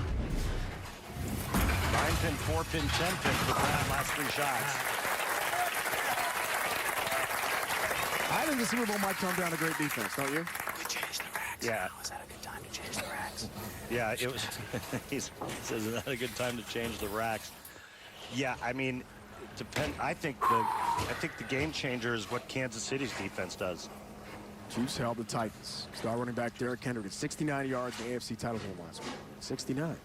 pin, 4 pin, 10 pin for Brad, last 3 shots. I think the Super Bowl might come down to great defense, don't you? We changed the racks. Yeah. Was that a good time to change the racks? Yeah, it was. He says it's not a good time to change the racks. Yeah, I mean, I think the game changer is what Kansas City's defense does. Chiefs held the Titans. Star running back Derrick Henry had 69 yards in the AFC title game last week. 69.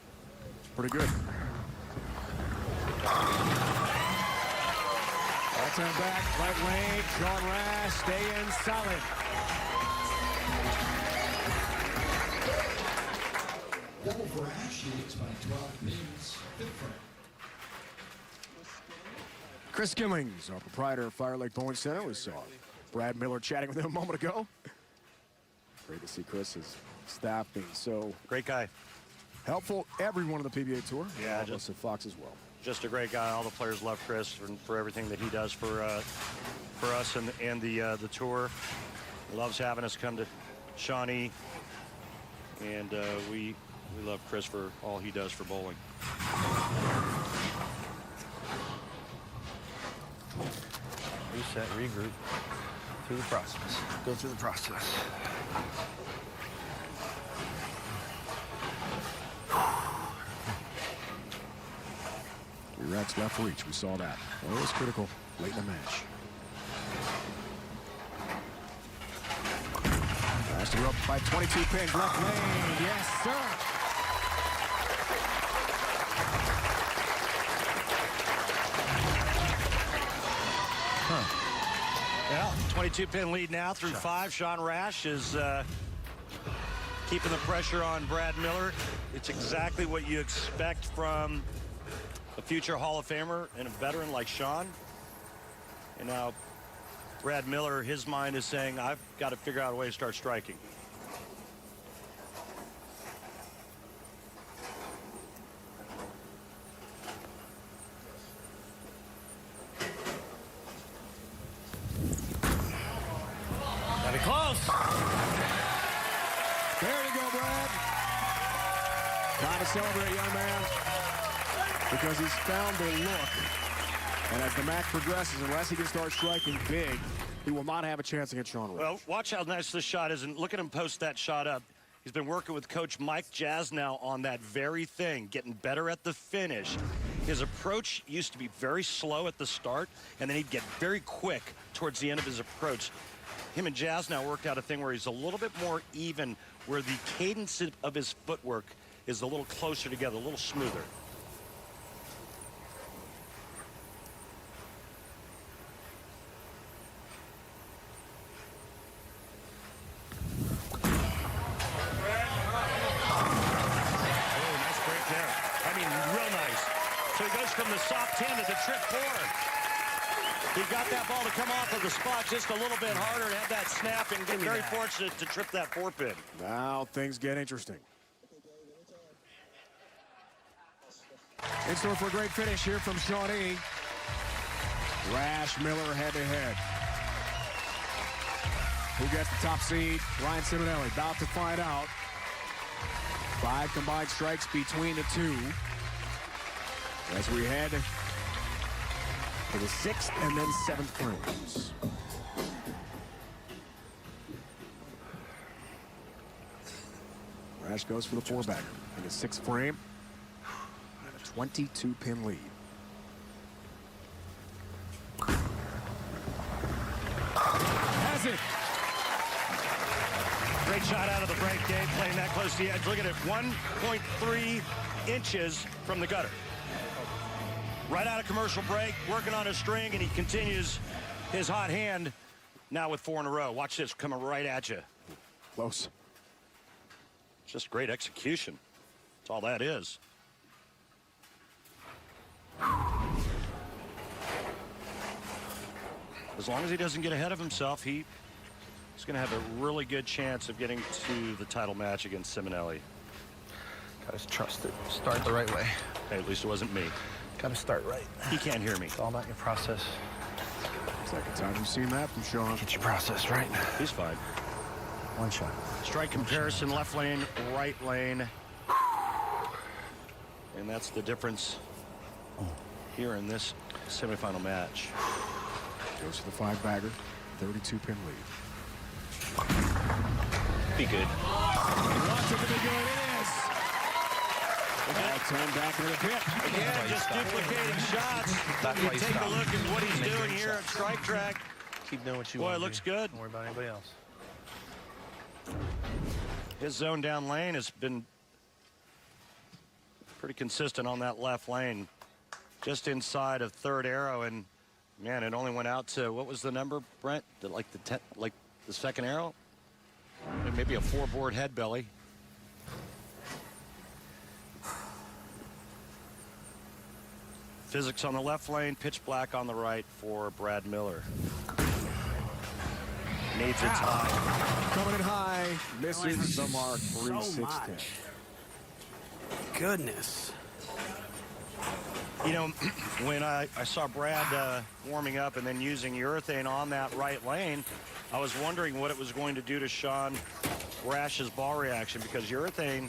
Pretty good. Ball turned back, right lane. Sean Rash staying solid. Double for Rash, leads by 12 pins. Fifth frame. Chris Gimmings, our proprietor of Fire Lake Bowling Center. We saw Brad Miller chatting with him a moment ago. Great to see Chris's staff being so Great guy. helpful. Everyone on the PBA Tour. Yeah, all of us at Fox as well. Just a great guy. All the players love Chris for everything that he does for us and the tour. He loves having us come to Shawnee, and we love Chris for all he does for bowling. Reset, regroup, through the process. Go through the process. Three racks left for each. We saw that. Well, it was critical late in the match. Rash to up by 22 pins left lane. Yes, sir. Well, 22-pin lead now through 5. Sean Rash is keeping the pressure on Brad Miller. It's exactly what you expect from a future Hall of Famer and a veteran like Sean. And now Brad Miller, his mind is saying, I've got to figure out a way to start striking. Gotta be close. There you go, Brad. Time to celebrate, young man. Because he's found the look. And as the match progresses, unless he can start striking big, he will not have a chance against Sean Rash. Well, watch how nice this shot is, and look at him post that shot up. He's been working with Coach Mike Jasnow on that very thing, getting better at the finish. His approach used to be very slow at the start, and then he'd get very quick towards the end of his approach. Him and Jasnow worked out a thing where he's a little bit more even, where the cadence of his footwork is a little closer together, a little smoother. From the soft 10 to the trip 4. He got that ball to come off of the spot just a little bit harder and had that snap and get very fortunate to trip that 4-pin. Now things get interesting. In store for a great finish here from Shawnee. Rash, Miller head-to-head. Who gets the top seed? Ryan Ciminelli about to find out. 5 combined strikes between the two. As we head to the 6th and then 7th frames. Rash goes for the 4-bagger in the 6th frame. And a 22-pin lead. Has it. Great shot out of the break, Dave, playing that close to the edge. Look at it, 1.3 inches from the gutter. Right out of commercial break, working on a string, and he continues his hot hand now with 4 in a row. Watch this, coming right at you. Close. Just great execution. That's all that is. As long as he doesn't get ahead of himself, he He's going to have a really good chance of getting to the title match against Ciminelli. Gotta trust it. Start the right way. Hey, at least it wasn't me. Gotta start right. He can't hear me. It's all about your process. Second time we've seen that from Sean. Get your process right. He's fine. One shot. Strike comparison, left lane, right lane. And that's the difference here in this semifinal match. Goes to the 5-bagger, 32-pin lead. Be good. Wants it to be good. It is. Ball turned back into the pit. Again, just duplicating shots. That's why you Take a stop. look at what he's doing here at strike track. Keep doing what you Boy, want. it looks good. Don't worry about anybody else. His zone down lane has been pretty consistent on that left lane. Just inside of third arrow, and man, it only went out to, what was the number, Brent? Like the second arrow? Maybe a 4-board head belly. Physics on the left lane, pitch black on the right for Brad Miller. Needs its high. Coming in high, misses the mark, 3-6-10. Goodness. You know, when I saw Brad warming up and then using urethane on that right lane, I was wondering what it was going to do to Sean Rash's ball reaction, because urethane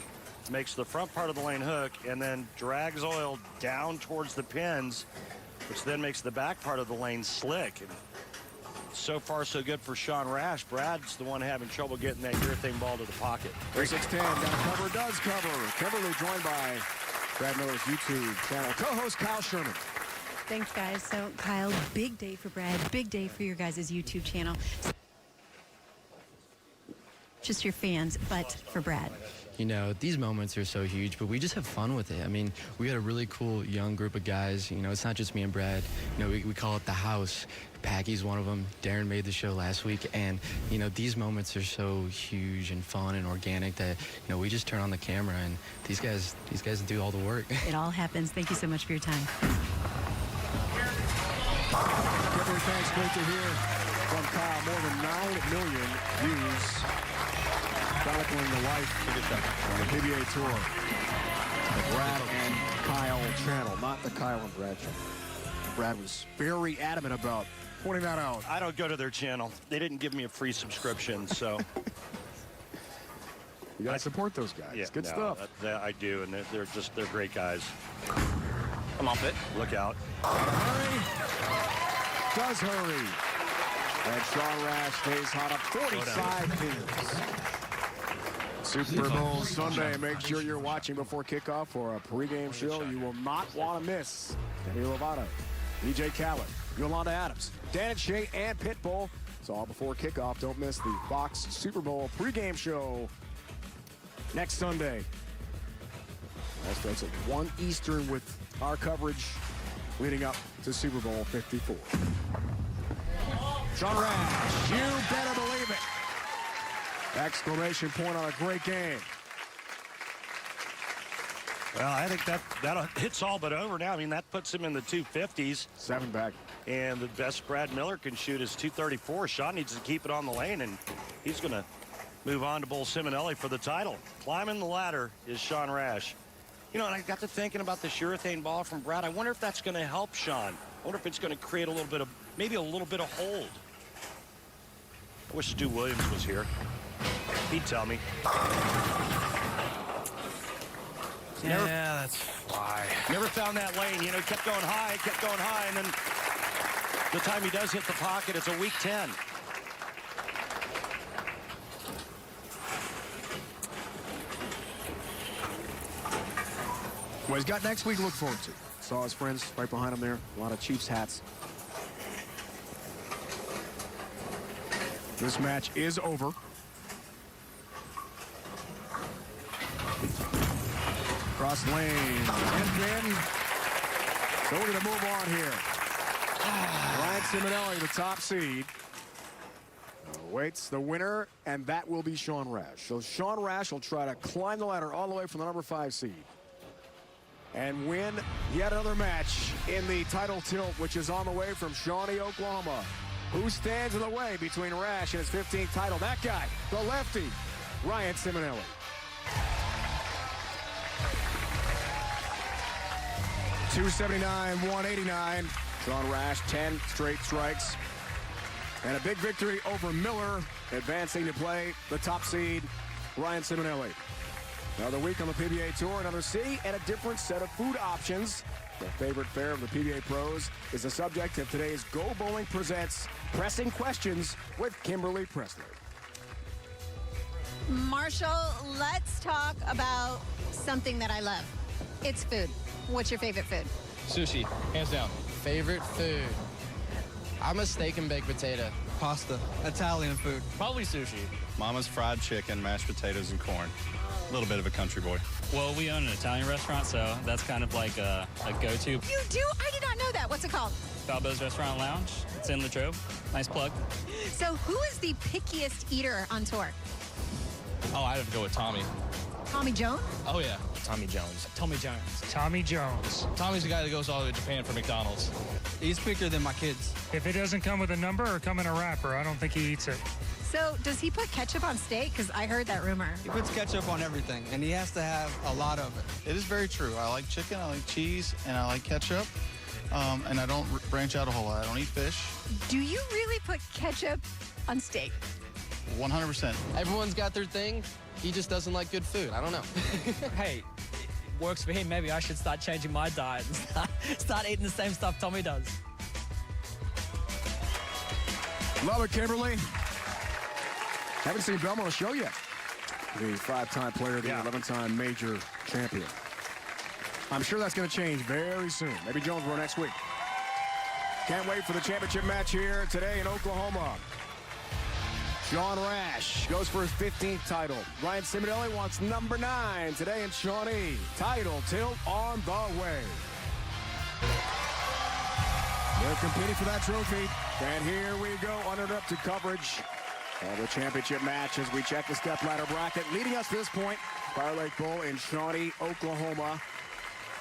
makes the front part of the lane hook and then drags oil down towards the pins, which then makes the back part of the lane slick. And so far, so good for Sean Rash. Brad's the one having trouble getting that urethane ball to the pocket. 3-6-10, got a cover, does cover. Kimberly joined by Brad Miller's YouTube channel co-host Kyle Sherman. Thanks, guys. So, Kyle, big day for Brad, big day for your guys' YouTube channel. Just your fans, but for Brad. You know, these moments are so huge, but we just have fun with it. I mean, we got a really cool young group of guys. You know, it's not just me and Brad. You know, we call it the house. Packi's one of them. Darren made the show last week. And, you know, these moments are so huge and fun and organic that, you know, we just turn on the camera and these guys do all the work. It all happens. Thank you so much for your time. Kimberly, thanks. Great to hear from Kyle. More than 9 million views chronicling the life on the PBA Tour. The Brad and Kyle channel, not the Kyle and Brad channel. Brad was very adamant about pointing that out. I don't go to their channel. They didn't give me a free subscription, so. You got to support those guys. Yeah, Good stuff. I do, and they're great guys. I'm off it. Look out. Hurry. Does hurry. And Sean Rash stays hot up 45 pins. Super Bowl Sunday. Make sure you're watching before kickoff for a pregame show you will not want to miss. Danny Lovato, DJ Khaled, Yolanda Adams, Dan and Shay, and Pitbull. It's all before kickoff. Don't miss the Fox Super Bowl pregame show next Sunday. That starts at 1 Eastern with our coverage leading up to Super Bowl 54. Sean Rash, you better believe it. Exclamation point on a great game. Well, I think that hits all but over now. I mean, that puts him in the 250s. 7-bagger. And the best Brad Miller can shoot is 234. Sean needs to keep it on the lane, and he's going to move on to Bull Ciminelli for the title. Climbing the ladder is Sean Rash. You know, and I got to thinking about this urethane ball from Brad. I wonder if that's going to help Sean. I wonder if it's going to create a little bit of, maybe a little bit of hold. I wish Stu Williams was here. He'd tell me. Yeah, that's why. Never found that lane. You know, he kept going high, and then the time he does hit the pocket, it's a weak 10. Well, he's got next week to look forward to. Saw his friends right behind him there. A lot of Chiefs hats. This match is over. Cross lane. And then. So we're going to move on here. Ryan Ciminelli, the top seed, awaits the winner, and that will be Sean Rash. So Sean Rash will try to climb the ladder all the way from the number 5 seed and win yet another match in the title tilt, which is on the way from Shawnee, Oklahoma. Who stands in the way between Rash and his 15th title? That guy, the lefty, Ryan Ciminelli. .279, 189. Sean Rash, 10 straight strikes. And a big victory over Miller, advancing to play the top seed, Ryan Ciminelli. Another week on the PBA Tour, another C, and a different set of food options. The favorite fare of the PBA pros is the subject of today's Go Bowling Presents Pressing Questions with Kimberly Presley. Marshall, let's talk about something that I love. It's food. What's your favorite food? Sushi, hands down. Favorite food? I'm a steak and baked potato. Pasta, Italian food. Probably sushi. Mama's fried chicken, mashed potatoes, and corn. A little bit of a country boy. Well, we own an Italian restaurant, so that's kind of like a go-to. You do? I did not know that. What's it called? Balbo's Restaurant Lounge. It's in Latrobe. Nice plug. So who is the pickiest eater on tour? Oh, I'd have to go with Tommy. Tommy Jones? Oh, yeah. Tommy Jones. Tommy Jones. Tommy Jones. Tommy's the guy that goes all the way to Japan for McDonald's. He's quicker than my kids. If it doesn't come with a number or come in a wrapper, I don't think he eats it. So does he put ketchup on steak? Because I heard that rumor. He puts ketchup on everything, and he has to have a lot of it. It is very true. I like chicken, I like cheese, and I like ketchup. And I don't branch out a whole lot. I don't eat fish. Do you really put ketchup on steak? 100%. Everyone's got their thing. He just doesn't like good food. I don't know. Hey, it works for him. Maybe I should start changing my diet and start eating the same stuff Tommy does. Love it, Kimberly. Haven't seen Belmont on the show yet. The 5-time player, the 11-time major champion. I'm sure that's going to change very soon. Maybe Jonesboro next week. Can't wait for the championship match here today in Oklahoma. Sean Rash goes for his 15th title. Ryan Ciminelli wants number 9 today in Shawnee. Title tilt on the way. They're competing for that trophy. And here we go, uninterrupted coverage of the championship match as we check the step-ladder bracket. Leading us to this point, Fire Lake Bowl in Shawnee, Oklahoma.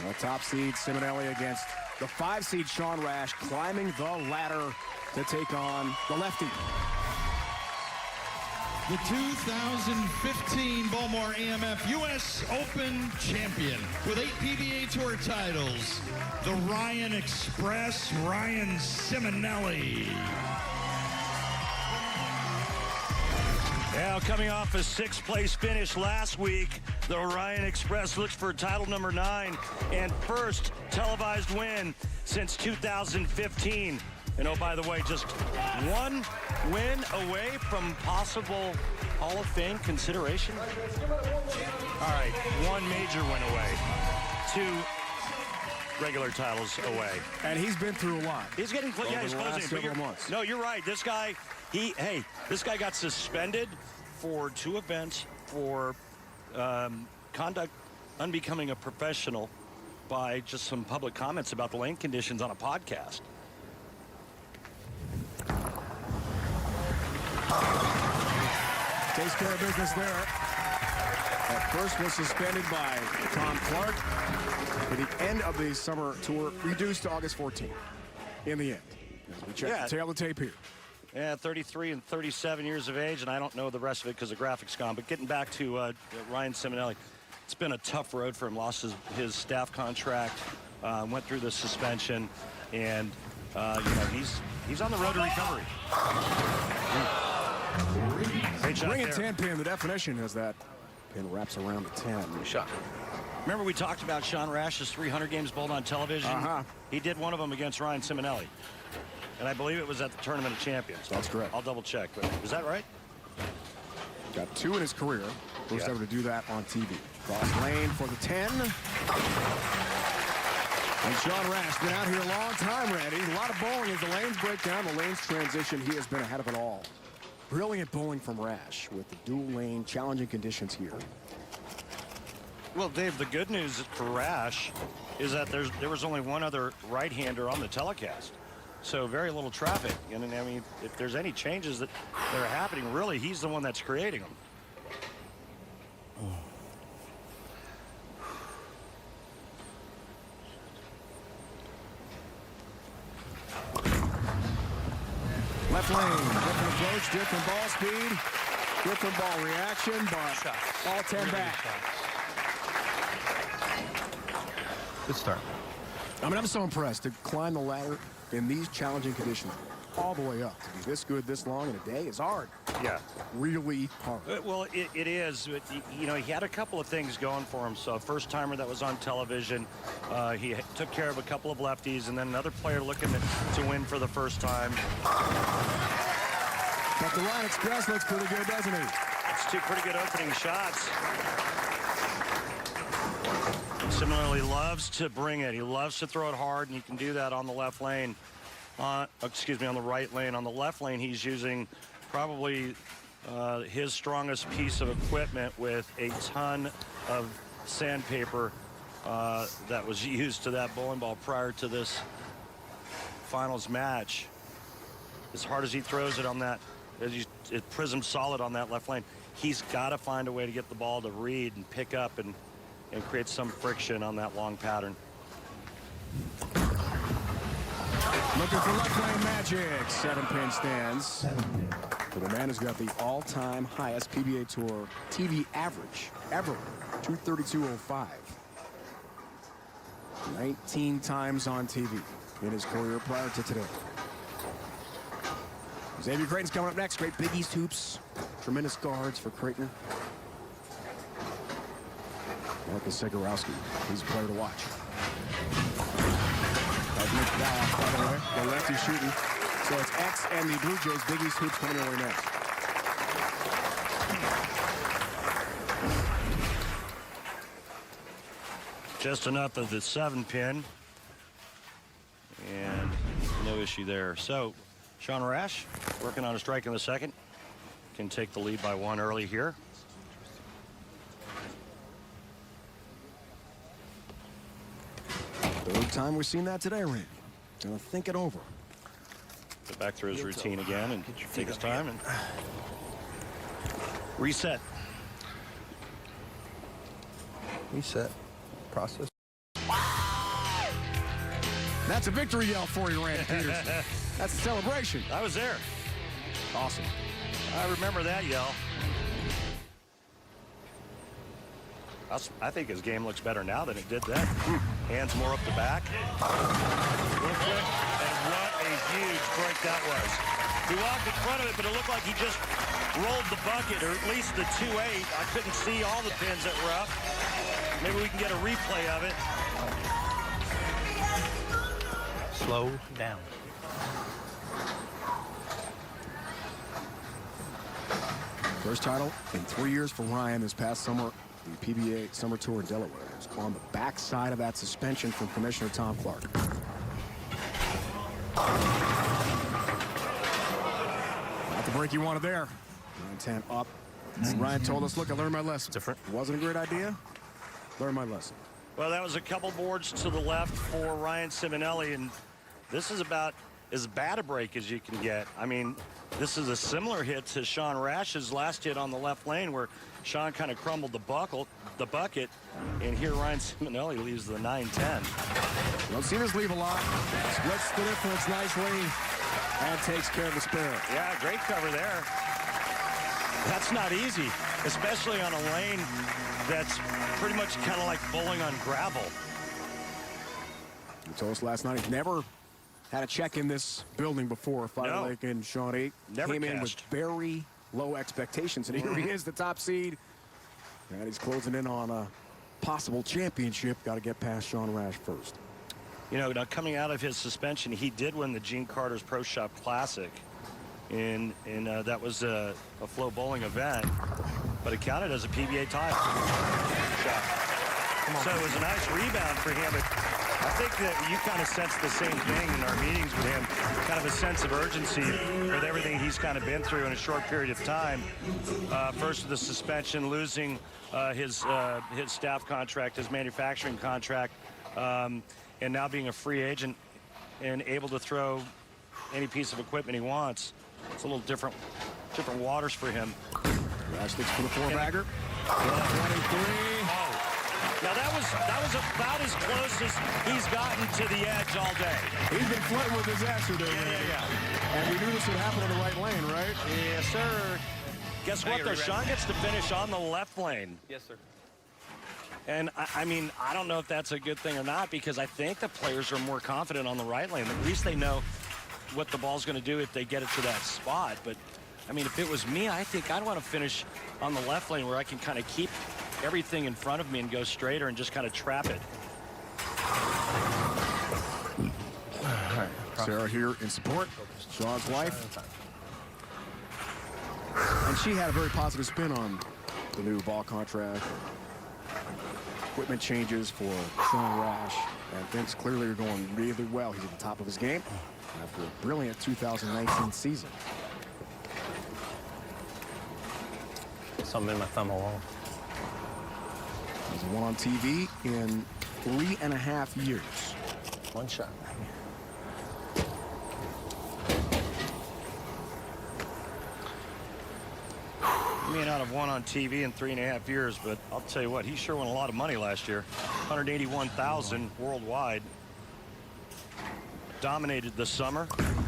The top seed, Ciminelli, against the 5 seed, Sean Rash, climbing the ladder to take on the lefty. The 2015 Baltimore AMF U.S. Open champion with 8 PBA Tour titles, the Ryan Express, Ryan Ciminelli. Now, coming off a 6th place finish last week, the Ryan Express looks for title number 9 and first televised win since 2015. And oh, by the way, just one win away from possible Hall of Fame consideration. All right, one major win away. 2 regular titles away. And he's been through a lot. He's getting close. Yeah, he's closing. Several months. No, you're right. This guy, this guy got suspended for 2 events for conduct unbecoming a professional by just some public comments about the lane conditions on a podcast. Takes care of business there. At first was suspended by Tom Clark at the end of the summer tour, reduced to August 14th in the end. As we check the tail of the tape here. Yeah, 33 and 37 years of age, and I don't know the rest of it because the graphic's gone. But getting back to Ryan Ciminelli, it's been a tough road for him. Lost his staff contract, went through the suspension, and he's on the road to recovery. Great shot Ring there. and 10 pin, the definition is that pin wraps around the 10. Shot. Remember we talked about Sean Rash's 300 games bowled on television? He did one of them against Ryan Ciminelli. And I believe it was at the Tournament of Champions. That's correct. I'll double check, but is that right? Got 2 in his career. First ever to do that on TV. Cross lane for the 10. And Sean Rash been out here a long time, Randy. A lot of bowling as the lanes break down, the lanes transition. He has been ahead of it all. Brilliant bowling from Rash with the dual lane, challenging conditions here. Well, Dave, the good news for Rash is that there was only one other right-hander on the telecast. So very little traffic. And I mean, if there's any changes that are happening, really, he's the one that's creating them. lane. Different approach, different ball speed, different ball reaction, but all 10 back. Good start. I mean, I'm so impressed to climb the ladder in these challenging conditions all the way up. To be this good this long in a day is hard. Yeah. Really hard. Well, it is. But, you know, he had a couple of things going for him. So first timer that was on television. He took care of a couple of lefties, and then another player looking to win for the first time. But the Ryan Express looks pretty good, doesn't he? It's two pretty good opening shots. Ciminelli loves to bring it. He loves to throw it hard, and he can do that on the left lane. On the right lane. On the left lane, he's using probably his strongest piece of equipment with a ton of sandpaper that was used to that bowling ball prior to this finals match. As hard as he throws it on that, it prism solid on that left lane, he's got to find a way to get the ball to read and pick up and create some friction on that long pattern. Looking for left lane magic. 7-pin stands for the man who's got the all-time highest PBA Tour TV average ever, 232.05. 19 times on TV in his career prior to today. Xavier Creighton's coming up next. Great Big East hoops. Tremendous guards for Creighton. Marcus Segorowski, he's a player to watch. By the way, the lefty shooting. So it's X and the Blue Jays Big East hoops coming away next. Just enough of the 7-pin. And no issue there. So Sean Rash working on a strike in the second. Can take the lead by 1 early here. Third time we've seen that today, Randy. Gonna think it over. Get back through his routine again and take his time and reset. Reset. Process. That's a victory yell for you, Randy Peters. That's a celebration. I was there. Awesome. I remember that yell. I think his game looks better now than it did then. Hands more up the back. Real quick, and what a huge break that was. He walked in front of it, but it looked like he just rolled the bucket, or at least the 2-8. I couldn't see all the pins that were up. Maybe we can get a replay of it. Slow down. First title in 3 years for Ryan this past summer. The PBA Summer Tour in Delaware was on the backside of that suspension from Commissioner Tom Clark. Not the break you wanted there. 9-10 up. Ryan told us, look, I learned my lesson. Different. Wasn't a great idea. Learned my lesson. Well, that was a couple boards to the left for Ryan Ciminelli, and this is about as bad a break as you can get. I mean, this is a similar hit to Sean Rash's last hit on the left lane, where Sean kind of crumbled the bucket, and here Ryan Ciminelli leaves the 9-10. You don't see this leave a lot. Splits the difference nicely and takes care of the spare. Yeah, great cover there. That's not easy, especially on a lane that's pretty much kind of like bowling on gravel. He told us last night he's never had a check in this building before. Fire Lake and Shawnee came in with very low expectations, and here he is, the top seed, and he's closing in on a possible championship. Got to get past Sean Rash first. You know, now coming out of his suspension, he did win the Gene Carter's Pro Shop Classic, and that was a flow bowling event, but it counted as a PBA title shot. So it was a nice rebound for him. I think that you kind of sense the same thing in our meetings with him, kind of a sense of urgency with everything he's kind of been through in a short period of time. First with the suspension, losing his staff contract, his manufacturing contract, and now being a free agent and able to throw any piece of equipment he wants. It's a little different waters for him. Rash looks for the 4-bagger. 23. Now that was about as close as he's gotten to the edge all day. He's been flirting with disaster there. Yeah. And we knew this would happen in the right lane, right? Yes, sir. Guess what, though? Sean gets to finish on the left lane. Yes, sir. And, I mean, I don't know if that's a good thing or not, because I think the players are more confident on the right lane. At least they know what the ball's going to do if they get it to that spot. But, I mean, if it was me, I think I'd want to finish on the left lane where I can kind of keep everything in front of me and go straighter and just kind of trap it. Sarah here in support. Sean's wife. And she had a very positive spin on the new ball contract. Equipment changes for Sean Rash. And things clearly are going really well. He's at the top of his game after a brilliant 2019 season. Something in my thumb alone. He's won on TV in 3.5 years. One shot. He may not have won on TV in 3.5 years, but I'll tell you what, he sure won a lot of money last year. $181,000 worldwide. Dominated the summer. Well, right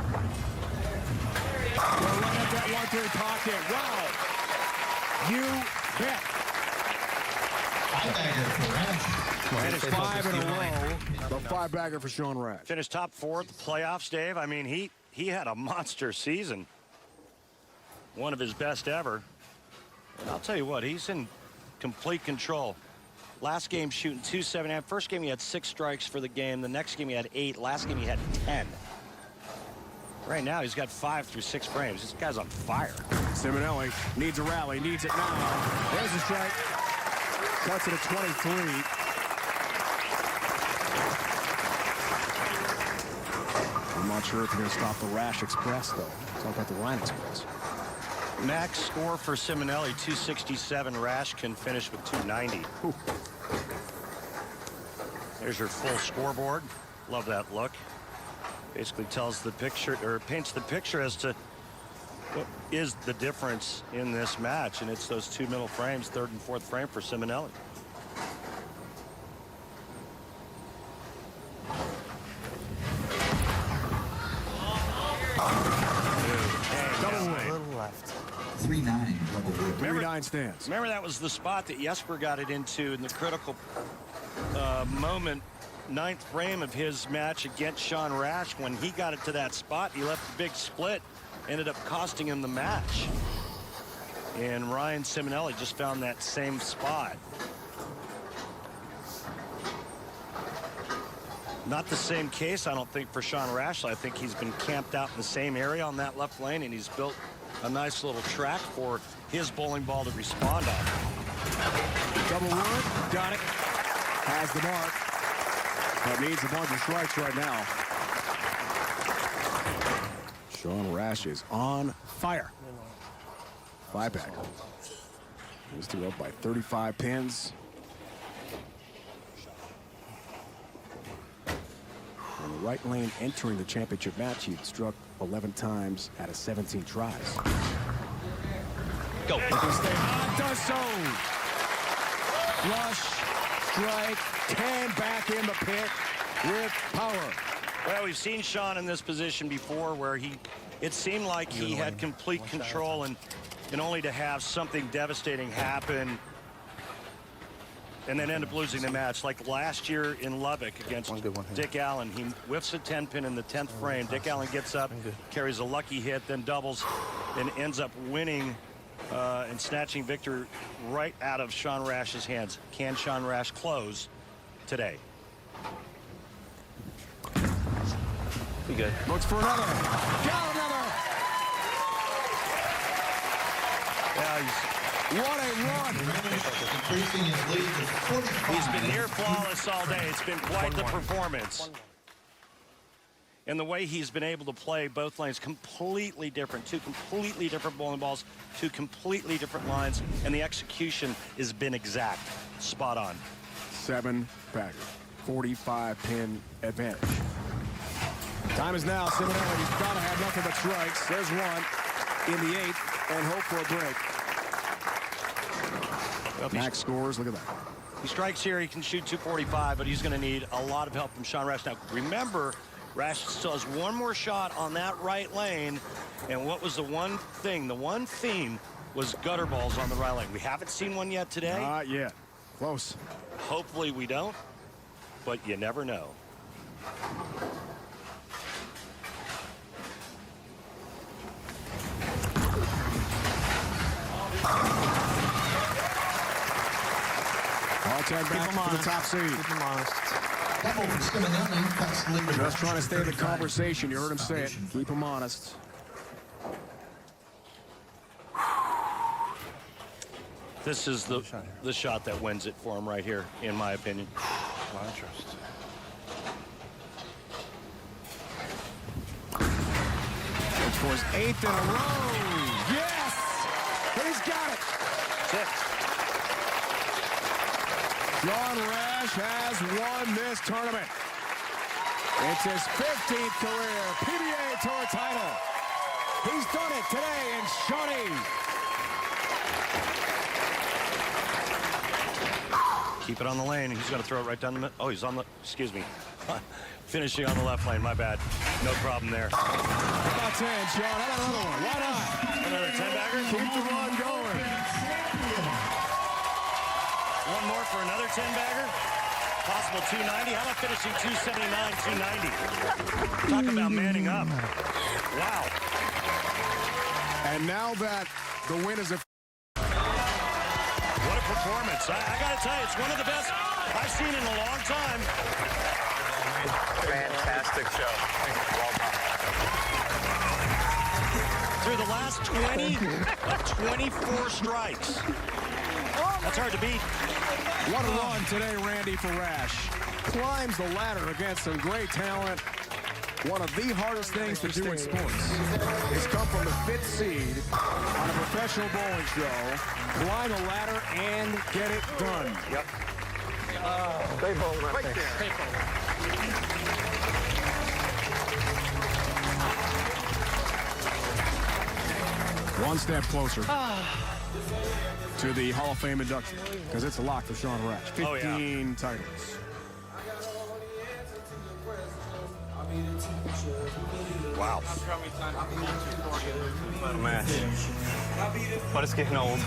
at that 1-3 pocket. Wow. You bet. Five-bagger for Rash. And it's 5 in a row. The 5-bagger for Sean Rash. Finished top 4 at the playoffs, Dave. I mean, he had a monster season. One of his best ever. And I'll tell you what, he's in complete control. Last game shooting 279. First game he had 6 strikes for the game. The next game he had 8. Last game he had 10. Right now he's got 5 through 6 frames. This guy's on fire. Ciminelli needs a rally, needs it now. There's a strike. Cuts it at 23. I'm not sure if you're going to stop the Rash Express, though. Talk about the Line Express. Max score for Ciminelli, 267. Rash can finish with 290. Ooh. There's your full scoreboard. Love that look. Basically tells the picture, or paints the picture as to what is the difference in this match. And it's those 2 middle frames, 3rd and 4th frame for Ciminelli. Double win. A little left. 3-9 double win. 3-9 stands. Remember, that was the spot that Jasper got it into in the critical moment, 9th frame of his match against Sean Rash. When he got it to that spot, he left a big split, ended up costing him the match. And Ryan Ciminelli just found that same spot. Not the same case, I don't think, for Sean Rash. I think he's been camped out in the same area on that left lane, and he's built a nice little track for his bowling ball to respond on. Double wood. Got it. Has the mark. But needs a bunch of strikes right now. Sean Rash is on fire. 5-bagger. These two up by 35 pins. On the right lane entering the championship match, he'd struck 11 times out of 17 tries. Go. He can stay on, does so. Flush, strike, 10 back in the pit with power. Well, we've seen Sean in this position before where it seemed like he had complete control, and only to have something devastating happen and then end up losing the match. Like last year in Lubbock against Dick Allen, he whiffs a 10-pin in the 10th frame. Dick Allen gets up, carries a lucky hit, then doubles, and ends up winning and snatching victory right out of Sean Rash's hands. Can Sean Rash close today? Be good. Looks for another. Got another. Yeah, what a run. Increasing his lead to 45. he's been near flawless all day. It's been quite the performance. And the way he's been able to play both lanes, completely different. 2 completely different bowling balls, 2 completely different lines, and the execution has been exact. Spot on. 7-bagger. 45-pin advantage. Time is now. Ciminelli's got to have nothing but strikes. There's one in the 8th and hope for a break. Max scores. Look at that. He strikes here, he can shoot 245, but he's going to need a lot of help from Sean Rash. Now, remember, Rash still has one more shot on that right lane. And what was the one thing, the one theme was gutter balls on the right lane. We haven't seen one yet today. Not yet. Close. Hopefully we don't, but you never know. All 10 back for the top seed. Keep them honest. Just trying to stay in the conversation. You heard him say it. Keep them honest. This is the shot that wins it for him right here, in my opinion. A lot of trust. Looks for his 8th in a row. Yes! He's got it. That's it. Sean Rash has won this tournament. It's his 15th career PBA Tour title. He's done it today in Shawnee. Keep it on the lane. He's going to throw it right down the middle. Oh, he's on the, excuse me. Finishing on the left lane. My bad. No problem there. How about 10, Sean? How about another one? Why not? Another 10-bagger? Keep the run going. One more for another 10-bagger. Possible 290. How about finishing 279, 290? Talk about manning up. Wow. And now that the win is a... What a performance. I got to tell you, it's one of the best I've seen in a long time. Fantastic show. Well done. Through the last 20 of 24 strikes. That's hard to beat. What a run today, Randy, for Rash. Climbs the ladder against some great talent. One of the hardest things to do in sports is come from the 5th seed on a professional bowling show, climb a ladder, and get it done. Yep. Great bowl right there. Great bowl. One step closer to the Hall of Fame induction, because it's a lock for Sean Rash. 15 titles. Wow. What a match. But it's getting old.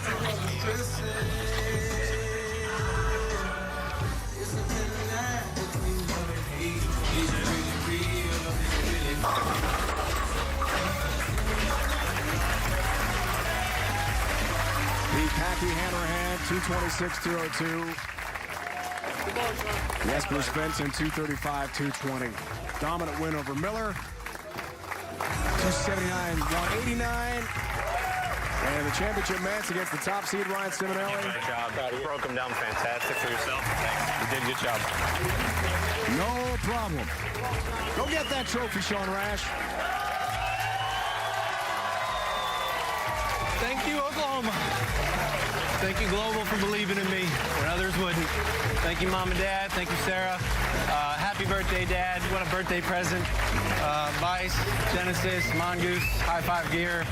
The Packi Hanrahan, 226-202. Jasper Svensson, 235-220. Dominant win over Miller. 279-189. And the championship match against the top seed, Ryan Ciminelli. Great job. You broke them down fantastic for yourself. Thanks. You did a good job. No problem. Go get that trophy, Sean Rash. Thank you, Oklahoma. Thank you, Global, for believing in me when others wouldn't. Thank you, Mom and Dad. Thank you, Sarah. Happy birthday, Dad. What a birthday present. Vice, Genesis, Mongoose, High Five Gear.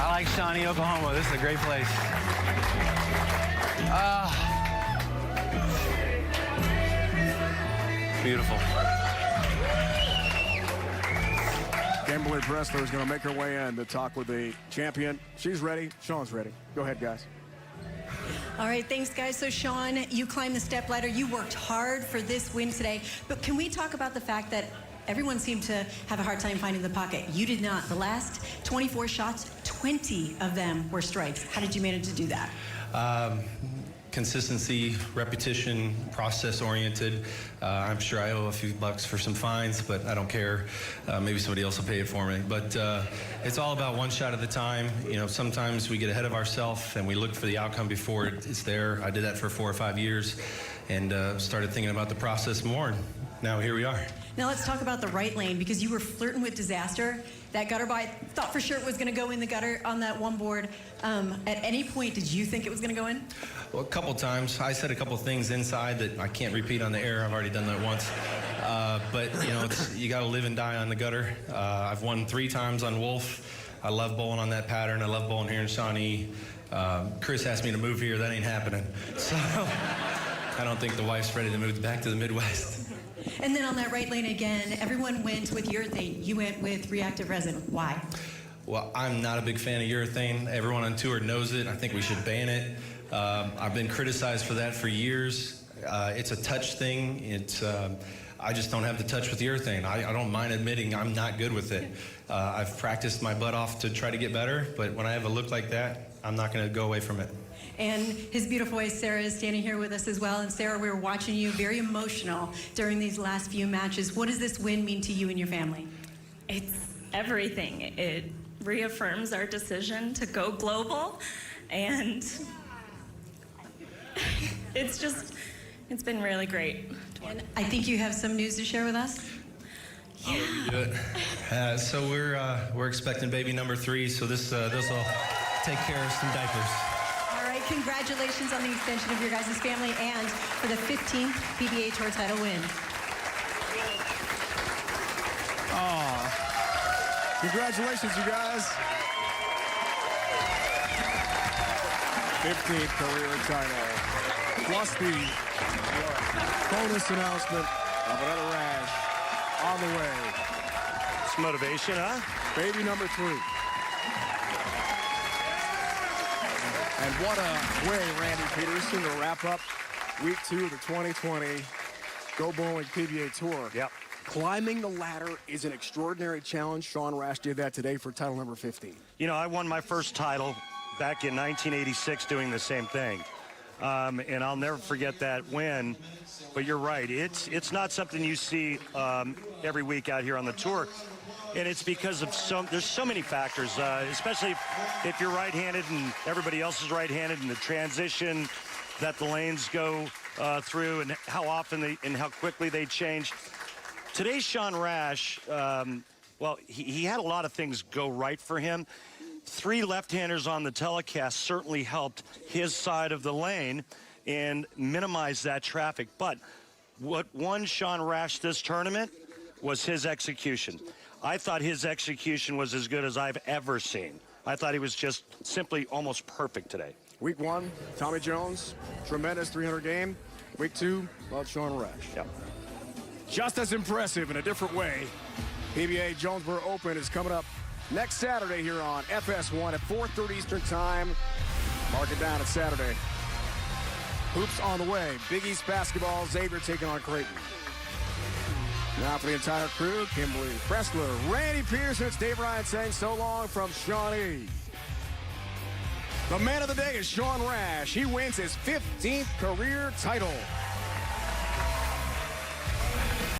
I like Shawnee, Oklahoma. This is a great place. Beautiful. Kimberly Bressler is going to make her way in to talk with the champion. She's ready. Sean's ready. Go ahead, guys. All right, thanks, guys. So, Sean, you climbed the step ladder. You worked hard for this win today. But can we talk about the fact that everyone seemed to have a hard time finding the pocket? You did not. The last 24 shots, 20 of them were strikes. How did you manage to do that? Consistency, repetition, process-oriented. I'm sure I owe a few bucks for some fines, but I don't care. Maybe somebody else will pay it for me. But it's all about one shot at a time. You know, sometimes we get ahead of ourselves and we look for the outcome before it's there. I did that for 4 or 5 years and started thinking about the process more. And now here we are. Now let's talk about the right lane, because you were flirting with disaster. That gutter ball, I thought for sure it was going to go in the gutter on that one board. At any point, did you think it was going to go in? Well, a couple times. I said a couple things inside that I can't repeat on the air. I've already done that once. But, you know, you got to live and die on the gutter. I've won 3 times on Wolf. I love bowling on that pattern. I love bowling here in Shawnee. Chris asked me to move here. That ain't happening. So I don't think the wife's ready to move back to the Midwest. And then on that right lane again, everyone went with urethane. You went with reactive resin. Why? Well, I'm not a big fan of urethane. Everyone on tour knows it. I think we should ban it. I've been criticized for that for years. It's a touch thing. I just don't have the touch with urethane. I don't mind admitting I'm not good with it. I've practiced my butt off to try to get better, but when I have a look like that, I'm not going to go away from it. And his beautiful wife, Sarah, is standing here with us as well. And Sarah, we were watching you very emotional during these last few matches. What does this win mean to you and your family? It's everything. It reaffirms our decision to go global, and it's been really great. And I think you have some news to share with us. Yeah. We do it. So we're expecting baby number 3. So this will take care of some diapers. All right, congratulations on the extension of your guys' family and for the 15th PBA Tour title win. Congratulations, you guys. 15th career title. Plus the bonus announcement of another Rash on the way. It's motivation, huh? Baby number 3. And what a way, Randy Peterson, to wrap up week 2 of the 2020 Go Bowling PBA Tour. Yep. Climbing the ladder is an extraordinary challenge. Sean Rash did that today for title number 15. You know, I won my first title back in 1986 doing the same thing. And I'll never forget that win. But you're right. It's not something you see every week out here on the tour. And it's because of there's so many factors, especially if you're right-handed and everybody else is right-handed, and the transition that the lanes go through, and how often and how quickly they change. Today's Sean Rash, well, he had a lot of things go right for him. 3 left-handers on the telecast certainly helped his side of the lane and minimize that traffic. But what won Sean Rash this tournament was his execution. I thought his execution was as good as I've ever seen. I thought he was just simply almost perfect today. Week 1, Tommy Jones, tremendous 300 game. Week 2, about Sean Rash. Yep. Just as impressive in a different way. PBA Jonesboro Open is coming up next Saturday here on FS1 at 4:30 Eastern Time. Mark it down, it's Saturday. Hoops on the way. Big East basketball, Xavier taking on Creighton. Now for the entire crew, Kimberly Pressler, Randy Peterson, it's Dave Ryan saying so long from Shawnee. The man of the day is Sean Rash. He wins his 15th career title.